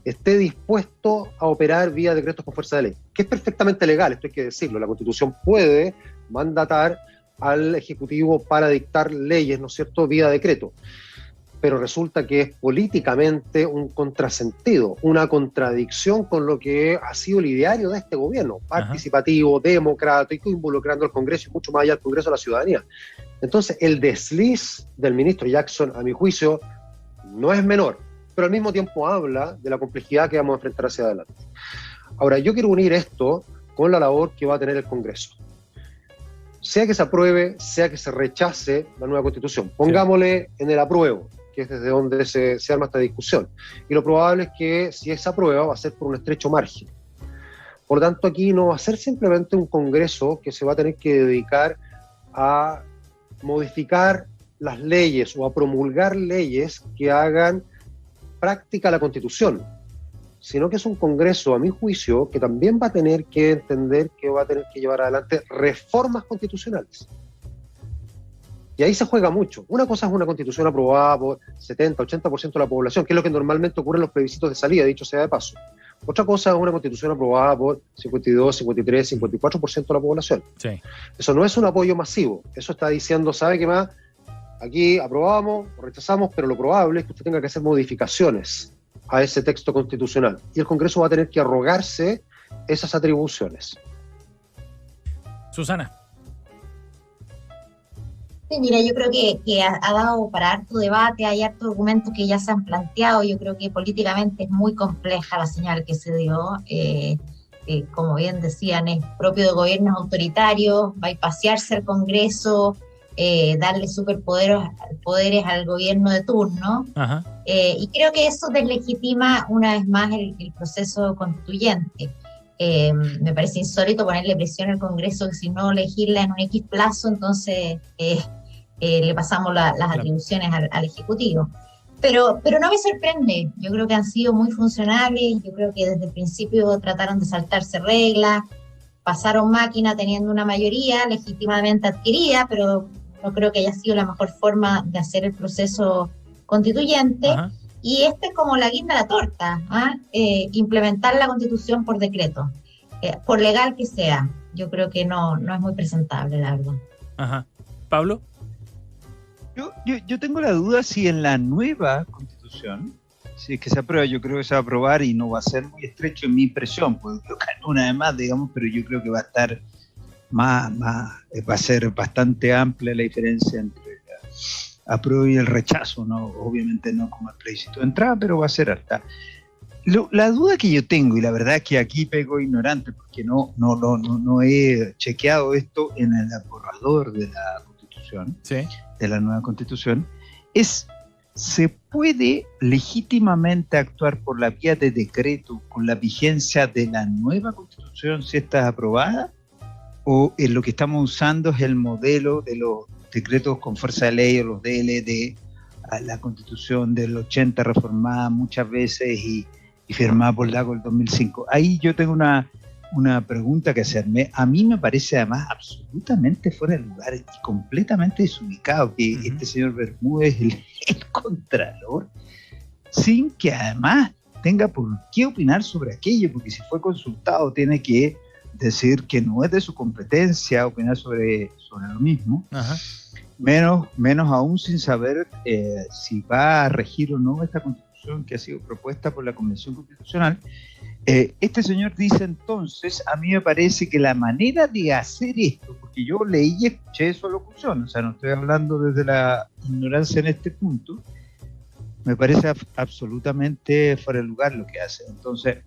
esté dispuesto a operar vía decretos con fuerza de ley, que es perfectamente legal, esto hay que decirlo. La Constitución puede mandatar al Ejecutivo para dictar leyes, ¿no es cierto?, vía decreto. Pero resulta que es políticamente un contrasentido, una contradicción con lo que ha sido el ideario de este gobierno, participativo, democrático, involucrando al Congreso y mucho más allá al Congreso, a la ciudadanía. Entonces, el desliz del ministro Jackson, a mi juicio, no es menor, pero al mismo tiempo habla de la complejidad que vamos a enfrentar hacia adelante. Ahora, yo quiero unir esto con la labor que va a tener el Congreso. Sea que se apruebe, sea que se rechace la nueva Constitución, pongámosle en el apruebo, que es desde donde se arma esta discusión. Y lo probable es que si esa aprueba va a ser por un estrecho margen. Por lo tanto, aquí no va a ser simplemente un Congreso que se va a tener que dedicar a modificar las leyes o a promulgar leyes que hagan práctica la Constitución, sino que es un Congreso, a mi juicio, que también va a tener que entender que va a tener que llevar adelante reformas constitucionales. Y ahí se juega mucho. Una cosa es una Constitución aprobada por 70, 80% de la población, que es lo que normalmente ocurre en los plebiscitos de salida, dicho sea de paso. Otra cosa es una Constitución aprobada por 52, 53, 54% de la población. Sí. Eso no es un apoyo masivo. Eso está diciendo, ¿sabe qué más? Aquí aprobamos o rechazamos, pero lo probable es que usted tenga que hacer modificaciones a ese texto constitucional. Y el Congreso va a tener que arrogarse esas atribuciones. Susana. Sí, mira, yo creo que ha dado para harto debate, hay hartos documentos que ya se han planteado. Yo creo que políticamente es muy compleja la señal que se dio. Como bien decían, es propio de gobiernos autoritarios, va a pasearse al Congreso, darle superpoderes al gobierno de turno. Y creo que eso deslegitima una vez más el proceso constituyente. Me parece insólito ponerle presión al Congreso que si no legisla en un X plazo, entonces le pasamos las atribuciones al Ejecutivo. Pero no me sorprende, yo creo que han sido muy funcionales, yo creo que desde el principio trataron de saltarse reglas, pasaron máquina teniendo una mayoría legítimamente adquirida, pero no creo que haya sido la mejor forma de hacer el proceso constituyente. Y esta es como la guinda de la torta, implementar la Constitución por decreto, por legal que sea. Yo creo que no es muy presentable, la verdad. ¿Pablo? Yo tengo la duda si en la nueva Constitución, si es que se aprueba, yo creo que se va a aprobar y no va a ser muy estrecho en mi impresión, porque una vez más, digamos, pero yo creo que va a estar va a ser bastante amplia la diferencia entre apruebo y el rechazo, ¿no? Obviamente no como el plebiscito de entrada, pero va a ser alta. La duda que yo tengo, y la verdad es que aquí pego ignorante porque no he chequeado esto en el borrador de la Constitución, sí, de la nueva Constitución, es: ¿se puede legítimamente actuar por la vía de decreto con la vigencia de la nueva Constitución si esta es aprobada? ¿O lo que estamos usando es el modelo de los decretos con fuerza de ley o los DLD, a la Constitución del 80 reformada muchas veces y firmada por Lago el 2005? Ahí yo tengo una pregunta que hacerme. A mí me parece además absolutamente fuera de lugar y completamente desubicado que este señor Bermúdez, el Contralor, sin que además tenga por qué opinar sobre aquello, porque si fue consultado tiene que decir que no es de su competencia opinar sobre lo mismo. Menos aún sin saber si va a regir o no esta Constitución que ha sido propuesta por la Convención Constitucional. Este señor dice entonces, a mí me parece que la manera de hacer esto, porque yo leí y escuché su locución, o sea, no estoy hablando desde la ignorancia en este punto, me parece absolutamente fuera de lugar lo que hace. Entonces,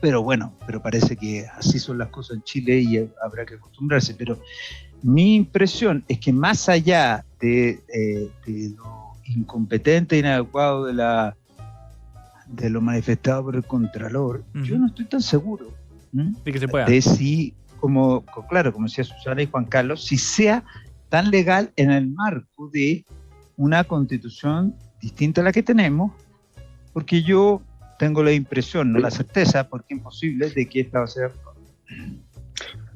pero bueno, pero parece que así son las cosas en Chile y habrá que acostumbrarse. Pero mi impresión es que más allá de lo incompetente e inadecuado de lo manifestado por el Contralor, yo no estoy tan seguro de que se pueda. De si, como decía Susana y Juan Carlos, si sea tan legal en el marco de una constitución distinta a la que tenemos, porque yo tengo la impresión, no la certeza, porque es imposible, de que esta va a ser.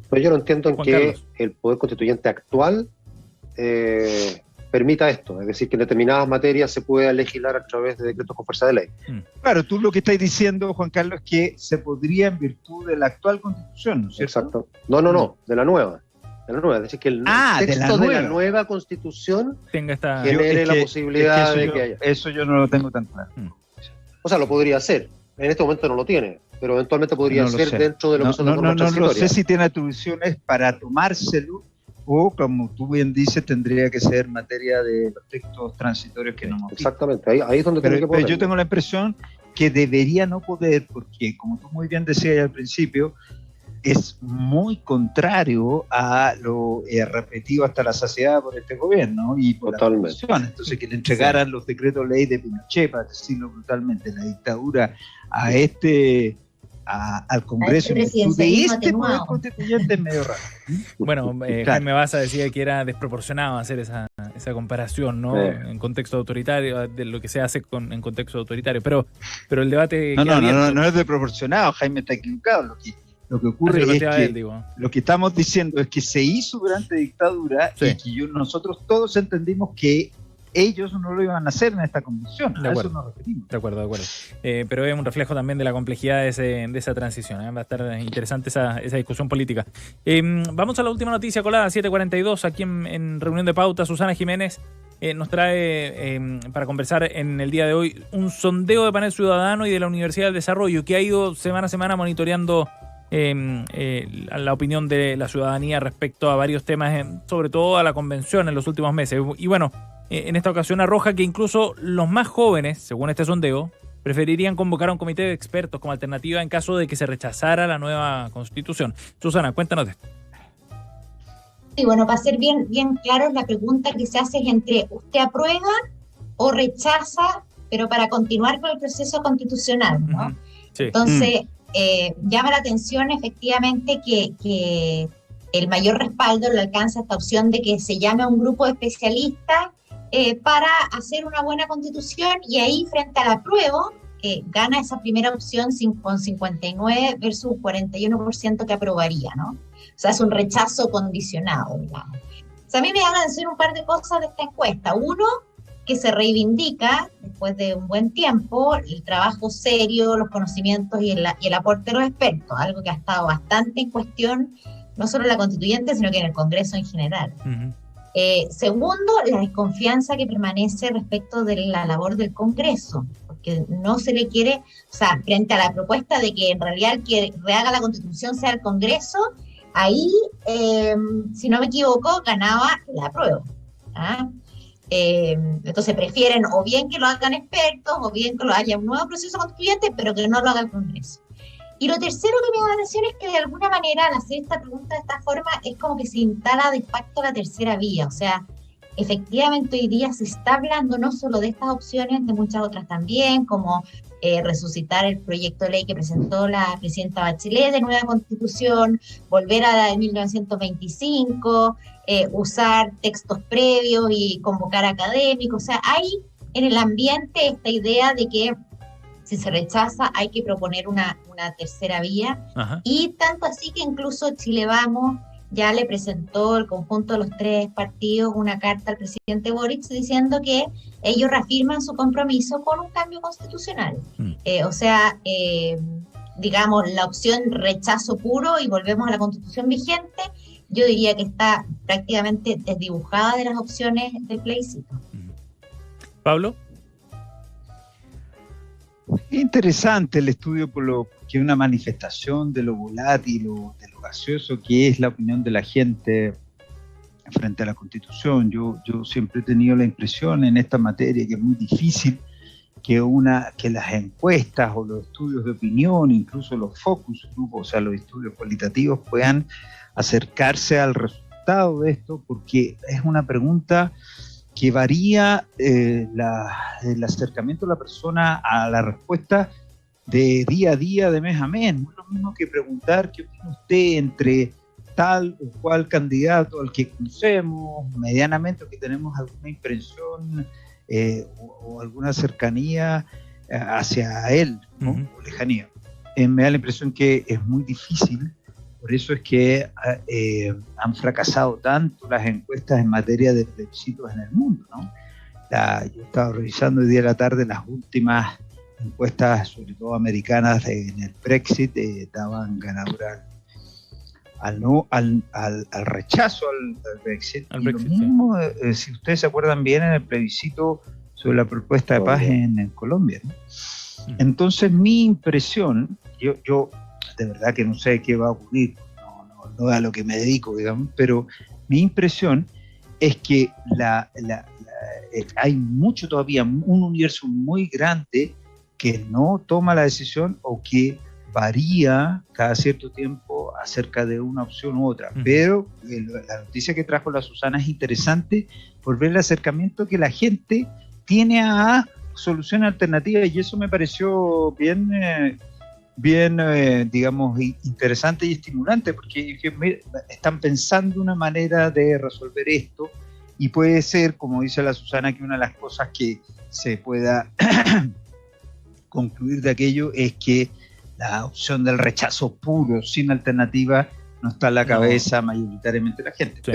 Pues yo no entiendo en Juan qué Carlos. el Poder Constituyente actual permita esto, es decir, que en determinadas materias se pueda legislar a través de decretos con fuerza de ley. Claro, tú lo que estás diciendo, Juan Carlos, es que se podría en virtud de la actual constitución, ¿no es cierto? Exacto. No, de la nueva. Es decir, que el texto de la nueva constitución Tenga esta... genere la posibilidad de que haya. Eso yo no lo tengo tan claro. O sea, lo podría hacer. En este momento no lo tiene, pero eventualmente podría ser dentro de lo que son las normas transitorias. No sé si tiene atribuciones para tomárselo o, como tú bien dices, tendría que ser materia de los textos transitorios que no hemos visto. Exactamente, ahí es donde tiene que poner. Pero yo tengo la impresión que debería no poder, porque, como tú muy bien decías al principio, es muy contrario a lo repetido hasta la saciedad por este gobierno y por la Constitución. Entonces, que le entregaran los decretos ley de Pinochet, para decirlo brutalmente, la dictadura al Congreso de este Poder Constituyente es medio raro. Bueno, Jaime Baza decía que era desproporcionado hacer esa comparación, ¿no? En contexto autoritario, de lo que se hace en contexto autoritario. Pero el debate... No es desproporcionado, Jaime está equivocado. Lo que ocurre es que lo que estamos diciendo es que se hizo durante dictadura y que nosotros todos entendimos que ellos no lo iban a hacer en esta convención. A eso nos referimos. De acuerdo. Pero es un reflejo también de la complejidad de esa transición. Va a estar interesante esa discusión política. Vamos a la última noticia colada, 7:42, aquí en Reunión de Pauta. Susana Jiménez nos trae para conversar en el día de hoy un sondeo de Panel Ciudadano y de la Universidad del Desarrollo que ha ido semana a semana monitoreando la opinión de la ciudadanía respecto a varios temas, sobre todo a la convención en los últimos meses. Y bueno, en esta ocasión arroja que incluso los más jóvenes, según este sondeo, preferirían convocar a un comité de expertos como alternativa en caso de que se rechazara la nueva constitución. Susana, cuéntanos de esto. Sí, bueno, para ser bien claro, la pregunta que se hace es entre usted aprueba o rechaza, pero para continuar con el proceso constitucional, ¿no? Sí. Entonces, llama la atención efectivamente que el mayor respaldo le alcanza esta opción de que se llame a un grupo de especialistas para hacer una buena constitución, y ahí frente al apruebo gana esa primera opción con 59 versus 41% que aprobaría, ¿no? O sea, es un rechazo condicionado, digamos. O sea, a mí me llaman a decir un par de cosas de esta encuesta. Uno, que se reivindica, después de un buen tiempo, el trabajo serio, los conocimientos y el aporte de los expertos, algo que ha estado bastante en cuestión, no solo en la constituyente, sino que en el Congreso en general. Segundo, la desconfianza que permanece respecto de la labor del Congreso, porque no se le quiere, o sea, frente a la propuesta de que en realidad el que rehaga la Constitución sea el Congreso, ahí, si no me equivoco, ganaba la apruebo. Entonces prefieren o bien que lo hagan expertos o bien que lo haya un nuevo proceso constituyente, pero que no lo haga el Congreso. Y lo tercero que me da la atención es que de alguna manera al hacer esta pregunta de esta forma es como que se instala de facto la tercera vía. O sea, efectivamente hoy día se está hablando no solo de estas opciones, de muchas otras también, como resucitar el proyecto de ley que presentó la presidenta Bachelet de nueva constitución, volver a la de 1925, usar textos previos y convocar académicos. O sea, hay en el ambiente esta idea de que si se rechaza hay que proponer una tercera vía. Ajá. Y tanto así que incluso Chile Vamos ya le presentó el conjunto de los tres partidos una carta al presidente Boric diciendo que ellos reafirman su compromiso con un cambio constitucional. O sea, digamos, la opción rechazo puro y volvemos a la constitución vigente, yo diría que está prácticamente desdibujada de las opciones del plebiscito. Pablo. Es interesante el estudio que es una manifestación de lo volátil, de lo gaseoso que es la opinión de la gente frente a la Constitución. Yo siempre he tenido la impresión en esta materia que es muy difícil que las encuestas o los estudios de opinión, incluso los focus group, o sea, los estudios cualitativos, puedan acercarse al resultado de esto, porque es una pregunta que varía el acercamiento de la persona a la respuesta de día a día, de mes a mes. No es lo mismo que preguntar qué opina usted entre tal o cual candidato al que conocemos medianamente, o que tenemos alguna impresión o alguna cercanía hacia él, ¿no? O lejanía. Me da la impresión que es muy difícil. Por eso es que han fracasado tanto las encuestas en materia de plebiscitos en el mundo, ¿no? Yo estaba revisando hoy día a la tarde las últimas encuestas, sobre todo americanas, en el Brexit, daban ganadora al rechazo al Brexit. Al Brexit, lo mismo, si ustedes se acuerdan bien, en el plebiscito sobre la propuesta de paz en Colombia, ¿no? Entonces, mi impresión, yo de verdad que no sé qué va a ocurrir, no a lo que me dedico, digamos, pero mi impresión es que hay mucho todavía, un universo muy grande que no toma la decisión o que varía cada cierto tiempo acerca de una opción u otra. Pero la noticia que trajo la Susana es interesante por ver el acercamiento que la gente tiene a soluciones alternativas, y eso me pareció bien, digamos, interesante y estimulante, porque están pensando una manera de resolver esto, y puede ser, como dice la Susana, que una de las cosas que se pueda concluir de aquello es que la opción del rechazo puro, sin alternativa, no está en la cabeza mayoritariamente de la gente. Sí.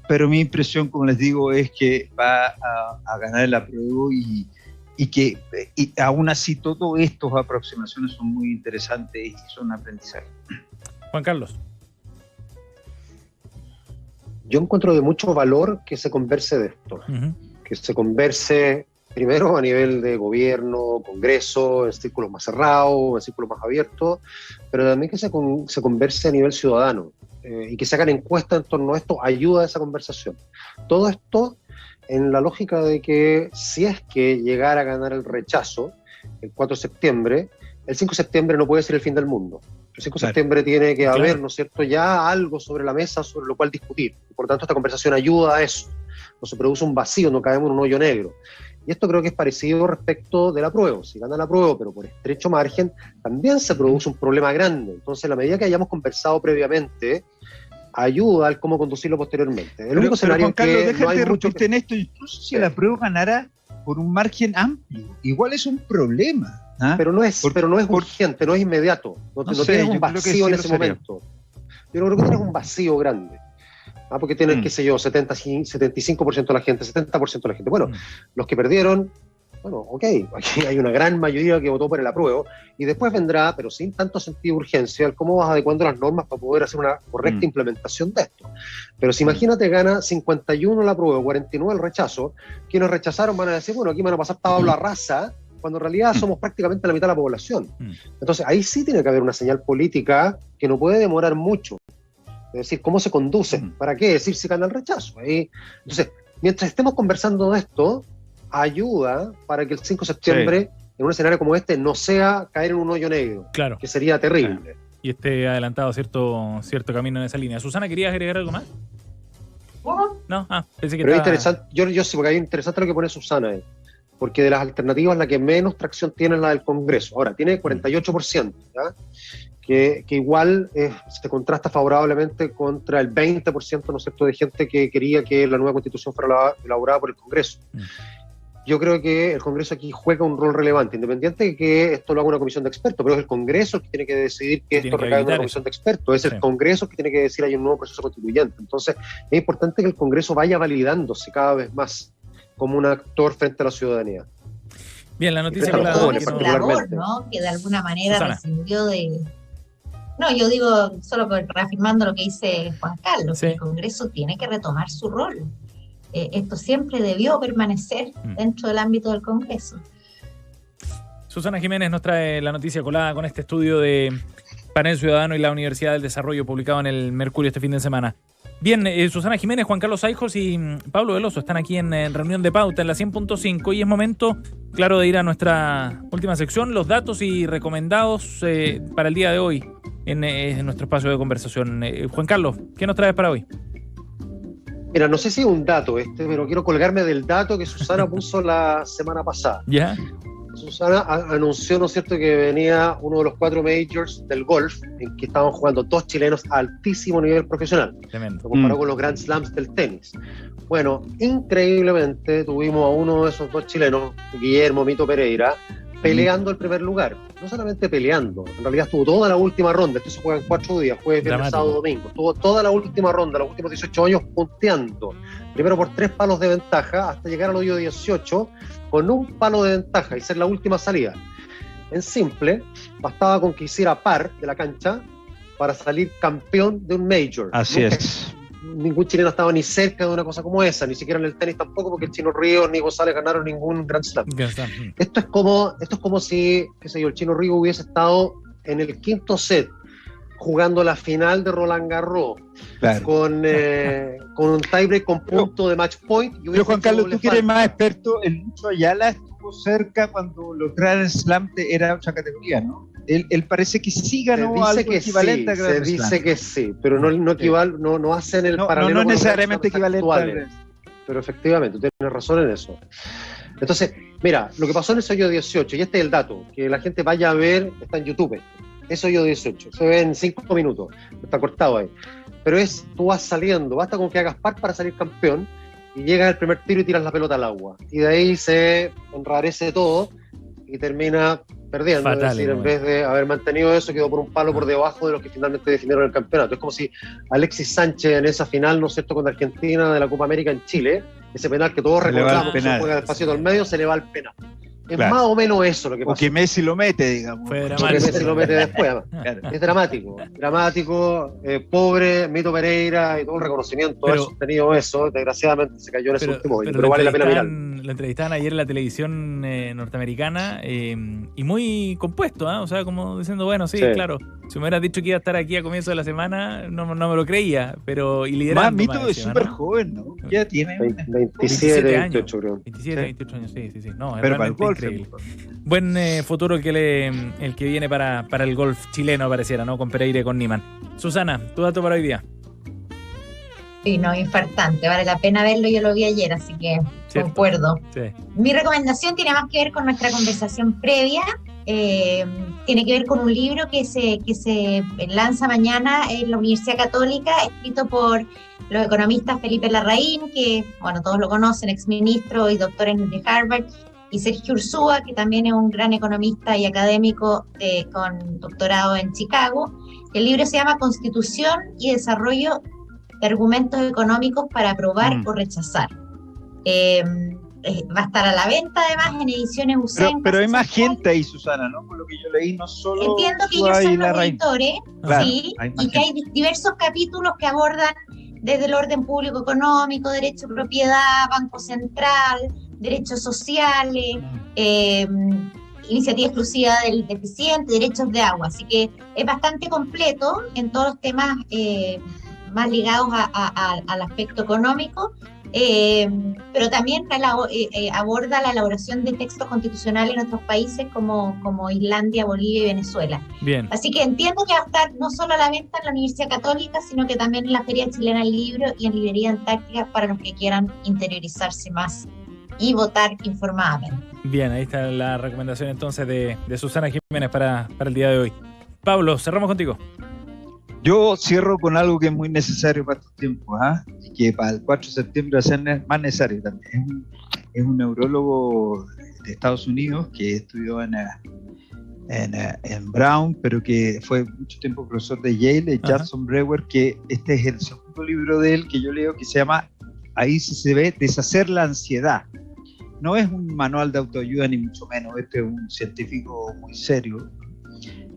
Pero mi impresión, como les digo, es que va a ganar el apruebo, y que aún así todas estas aproximaciones son muy interesantes y son aprendizaje. Juan Carlos. Yo encuentro de mucho valor que se converse de esto, que se converse primero a nivel de gobierno, congreso, en círculos más cerrados, en círculos más abiertos, pero también que se converse a nivel ciudadano, y que se hagan encuestas en torno a esto ayuda a esa conversación. Todo esto en la lógica de que si es que llegara a ganar el rechazo el 4 de septiembre, el 5 de septiembre no puede ser el fin del mundo. El 5 de septiembre tiene que haber, ¿no es cierto?, ya algo sobre la mesa sobre lo cual discutir. Por tanto, esta conversación ayuda a eso. No se produce un vacío, no caemos en un hoyo negro. Y esto creo que es parecido respecto del apruebo. Si gana el apruebo, pero por estrecho margen, también se produce un problema grande. Entonces, en la medida que hayamos conversado previamente, ayuda al cómo conducirlo posteriormente. El único escenario Juan Carlos, que déjate no hay interrumpirte en esto, incluso si el apruebo ganara por un margen amplio, igual es un problema. Pero no es urgente, no es inmediato. No tienes un vacío en ese momento. Yo creo que tienes un vacío grande. Porque tienes, qué sé yo, 75% de la gente, 70% de la gente. Bueno, los que perdieron, bueno, ok, aquí hay una gran mayoría que votó por el apruebo, y después vendrá, pero sin tanto sentido de urgencia, el cómo vas adecuando las normas para poder hacer una correcta implementación de esto. Pero si imagínate, gana 51 el apruebo, 49 el rechazo, quienes rechazaron van a decir, bueno, aquí van a pasar tabla rasa, cuando en realidad somos prácticamente la mitad de la población. Entonces ahí sí tiene que haber una señal política que no puede demorar mucho. Es decir, ¿cómo se conduce? ¿Para qué decir si gana el rechazo? Entonces, mientras estemos conversando de esto, ayuda para que el 5 de septiembre, en un escenario como este, no sea caer en un hoyo negro, claro, que sería terrible. Claro. Y esté adelantado cierto camino en esa línea. Susana, ¿querías agregar algo más? No, pensé que pero es interesante, yo sí, porque hay interesante lo que pone Susana ahí, porque de las alternativas la que menos tracción tiene es la del Congreso. Ahora, tiene 48%, ¿ya? Que igual se contrasta favorablemente contra el 20%, ¿no es cierto?, de gente que quería que la nueva Constitución fuera elaborada por el Congreso. Yo creo que el Congreso aquí juega un rol relevante, independiente de que esto lo haga una comisión de expertos, pero es el Congreso el que tiene que decidir que esto recaiga en una comisión de expertos, es el Congreso el que tiene que decir hay un nuevo proceso constituyente. Entonces, es importante que el Congreso vaya validándose cada vez más como un actor frente a la ciudadanía. Bien, la noticia que de alguna manera rescindió de... No, yo digo, solo reafirmando lo que dice Juan Carlos, que el Congreso tiene que retomar su rol. Esto siempre debió permanecer dentro del ámbito del Congreso. Susana Jiménez nos trae la noticia colada con este estudio de Panel Ciudadano y la Universidad del Desarrollo publicado en el Mercurio este fin de semana. Bien, Susana Jiménez, Juan Carlos Aijos y Pablo Veloso están aquí en reunión de pauta en la 100.5 y es momento, claro, de ir a nuestra última sección, los datos y recomendados para el día de hoy en nuestro espacio de conversación. Juan Carlos, ¿qué nos traes para hoy? Mira, no sé si es un dato pero quiero colgarme del dato que Susana puso la semana pasada. ¿Ya? Susana anunció, ¿no es cierto?, que venía uno de los 4 majors del golf en que estaban jugando 2 chilenos a altísimo nivel profesional. Tremendo. Lo comparó con los Grand Slams del tenis. Bueno, increíblemente tuvimos a uno de esos 2 chilenos, Guillermo Mito Pereira, peleando el primer lugar. No solamente peleando, en realidad estuvo toda la última ronda. Esto se juega en 4 días, jueves, viernes, sábado, domingo. Estuvo toda la última ronda, los últimos 18 años punteando. Primero por 3 palos de ventaja hasta llegar al hoyo 18 con un palo de ventaja y ser la última salida. En simple, bastaba con que hiciera par de la cancha para salir campeón de un major. Así es. Ningún chileno estaba ni cerca de una cosa como esa, ni siquiera en el tenis tampoco, porque el Chino Ríos ni González ganaron ningún Grand Slam. Esto es como si, qué sé yo, el Chino Ríos hubiese estado en el 5º set jugando la final de Roland Garros, claro, con un tiebreak con punto de match point. Pero Juan Carlos, tú que eres más experto, el Lucho Ayala estuvo cerca cuando los Grand Slam era otra categoría, ¿no? Él parece que sí ganó algo equivalente a Grand Slam. Se dice que sí, pero no equivale, no hacen el paralelo. No es necesariamente equivalente. Pero efectivamente, tú tienes razón en eso. Entonces, mira, lo que pasó en ese hoyo 18, y este es el dato, que la gente vaya a ver, está en YouTube. Ese hoyo 18, se ve en 5 minutos, está cortado ahí. Pero tú vas saliendo, basta con que hagas par para salir campeón, y llegas al primer tiro y tiras la pelota al agua. Y de ahí se enrarece todo y termina perdiendo. Fatal, es decir, en vez de haber mantenido eso, quedó por un palo por debajo de los que finalmente definieron el campeonato. Es como si Alexis Sánchez en esa final, ¿no es cierto?, con Argentina de la Copa América en Chile, ese penal que todos recordamos, que se juega despacito al medio, se le va al penal. Es claro, más o menos eso lo que pasa. O que Messi lo mete, digamos. Fue dramático. Que Messi lo mete después. Claro. Es dramático, pobre Mito Pereira y todo el reconocimiento ha sostenido eso. Desgraciadamente se cayó en ese último hoyo, pero vale la pena mirar. Lo entrevistaban ayer en la televisión norteamericana y muy compuesto, ¿eh? O sea, como diciendo, bueno, sí, claro. Si me hubieras dicho que iba a estar aquí a comienzo de la semana, no me lo creía, pero y liderando. Mito es súper joven, ¿no? Ya tiene 27, 28, creo. 27, 28 años, sí. No, pero para el golf, increíble. Buen futuro el que viene para el golf chileno, pareciera, ¿no? Con Pereira y con Niemann. Susana, tu dato para hoy día. Sí, no, infartante, vale la pena verlo, yo lo vi ayer, así que concuerdo. Sí. Mi recomendación tiene más que ver con nuestra conversación previa, tiene que ver con un libro que se lanza mañana en la Universidad Católica, escrito por los economistas Felipe Larraín, que, bueno, todos lo conocen, exministro y doctor de Harvard, y Sergio Ursúa, que también es un gran economista y académico con doctorado en Chicago. El libro se llama Constitución y Desarrollo de Argumentos Económicos para Aprobar o Rechazar. Va a estar a la venta además en ediciones USEN. Pero hay más gente ahí, Susana, ¿no? Por lo que yo leí, no solo... Entiendo que ellos son los editores, claro, sí, y que hay diversos capítulos que abordan desde el orden público económico, derecho de propiedad, Banco Central, derechos sociales, iniciativa exclusiva del deficiente, derechos de agua. Así que es bastante completo en todos los temas más ligados al aspecto económico, pero también aborda la elaboración de textos constitucionales en otros países como Islandia, Bolivia y Venezuela. Bien. Así que entiendo que va a estar no solo a la venta en la Universidad Católica, sino que también en la Feria Chilena del Libro y en Librería Antártica para los que quieran interiorizarse más y votar informadamente. Bien, ahí está la recomendación entonces de Susana Jiménez para el día de hoy. Pablo, cerramos contigo. Yo cierro con algo que es muy necesario para estos tiempos, y que para el 4 de septiembre va a ser más necesario también. Es un neurólogo de Estados Unidos que estudió en Brown, pero que fue mucho tiempo profesor de Yale, Jackson Brewer, que este es el segundo libro de él que yo leo, que se llama, ahí sí se ve, Deshacer la ansiedad. No es un manual de autoayuda ni mucho menos, este es un científico muy serio,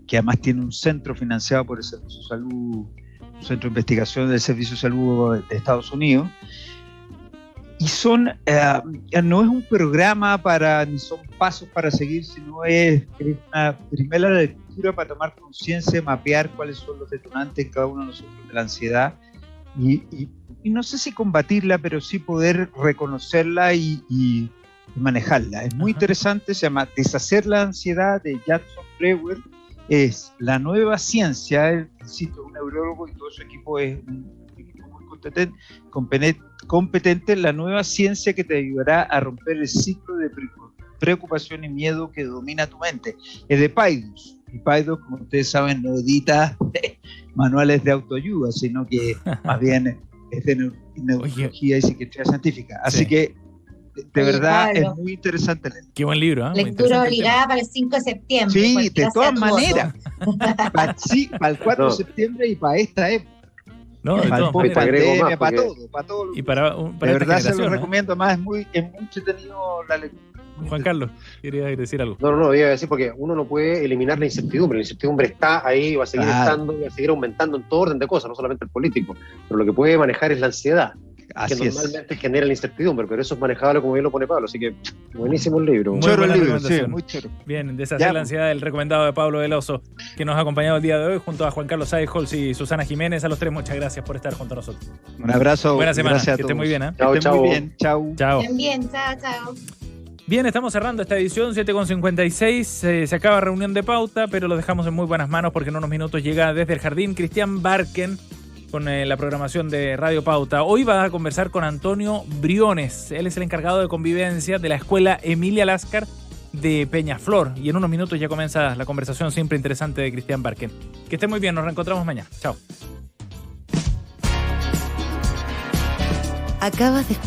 que además tiene un centro financiado por el Servicio de Salud, un centro de investigación del Servicio de Salud de Estados Unidos, y no es un programa ni son pasos para seguir, sino es una primera lectura para tomar conciencia, mapear cuáles son los detonantes en cada uno de nosotros de la ansiedad, y no sé si combatirla, pero sí poder reconocerla y manejarla. Es muy interesante, se llama Deshacer la ansiedad, de Jackson Brewer. Es la nueva ciencia, él, insisto, un neurólogo y todo su equipo es un equipo muy competente, la nueva ciencia que te ayudará a romper el ciclo de preocupación y miedo que domina tu mente. Es de Paidus, y Paidus, como ustedes saben, no edita manuales de autoayuda, sino que más bien es de neurología y psiquiatría científica. Así que, de verdad, Pablo, es muy interesante leer. Qué buen libro, ¿eh? Muy lectura interesante obligada para el 5 de septiembre. Sí, de cualquiera sea todas tu maneras. voto. Para el 4 de No. septiembre y para esta época. No, de Para todas el post maneras. agrego pandemia, más, para porque- todo, para todo. Y para De esta verdad se lo generación, ¿eh? recomiendo, además es muy entretenido la lectura. Juan Carlos, quería decir algo. No, iba a decir porque uno no puede eliminar la incertidumbre está ahí, va a seguir Claro. estando, va a seguir aumentando en todo orden de cosas, no solamente el político, pero lo que puede manejar es la ansiedad, Así que es. normalmente genera la incertidumbre, pero eso es manejable como bien lo pone Pablo, así que buenísimo el libro. Muy Choro buena el libro, sí, recomendación. muy choro. Bien, Deshacer Ya, la ansiedad, el recomendado de Pablo Veloso, que nos ha acompañado el día de hoy junto a Juan Carlos Eijols y Susana Jiménez. A los tres, muchas gracias por estar junto a nosotros. Un abrazo. Buena semana, Gracias a que esté todos. muy bien, ¿eh? Chao, Que estén muy chao. bien. Chau. Chao. Estén bien, chao. Bien, estamos cerrando esta edición 7:56. Se acaba reunión de pauta, pero lo dejamos en muy buenas manos porque en unos minutos llega desde el jardín Cristian Barken con la programación de Radio Pauta. Hoy va a conversar con Antonio Briones. Él es el encargado de convivencia de la escuela Emilia Láscar de Peñaflor. Y en unos minutos ya comienza la conversación siempre interesante de Cristian Barken. Que esté muy bien, nos reencontramos mañana. Chao. Acabas de escuchar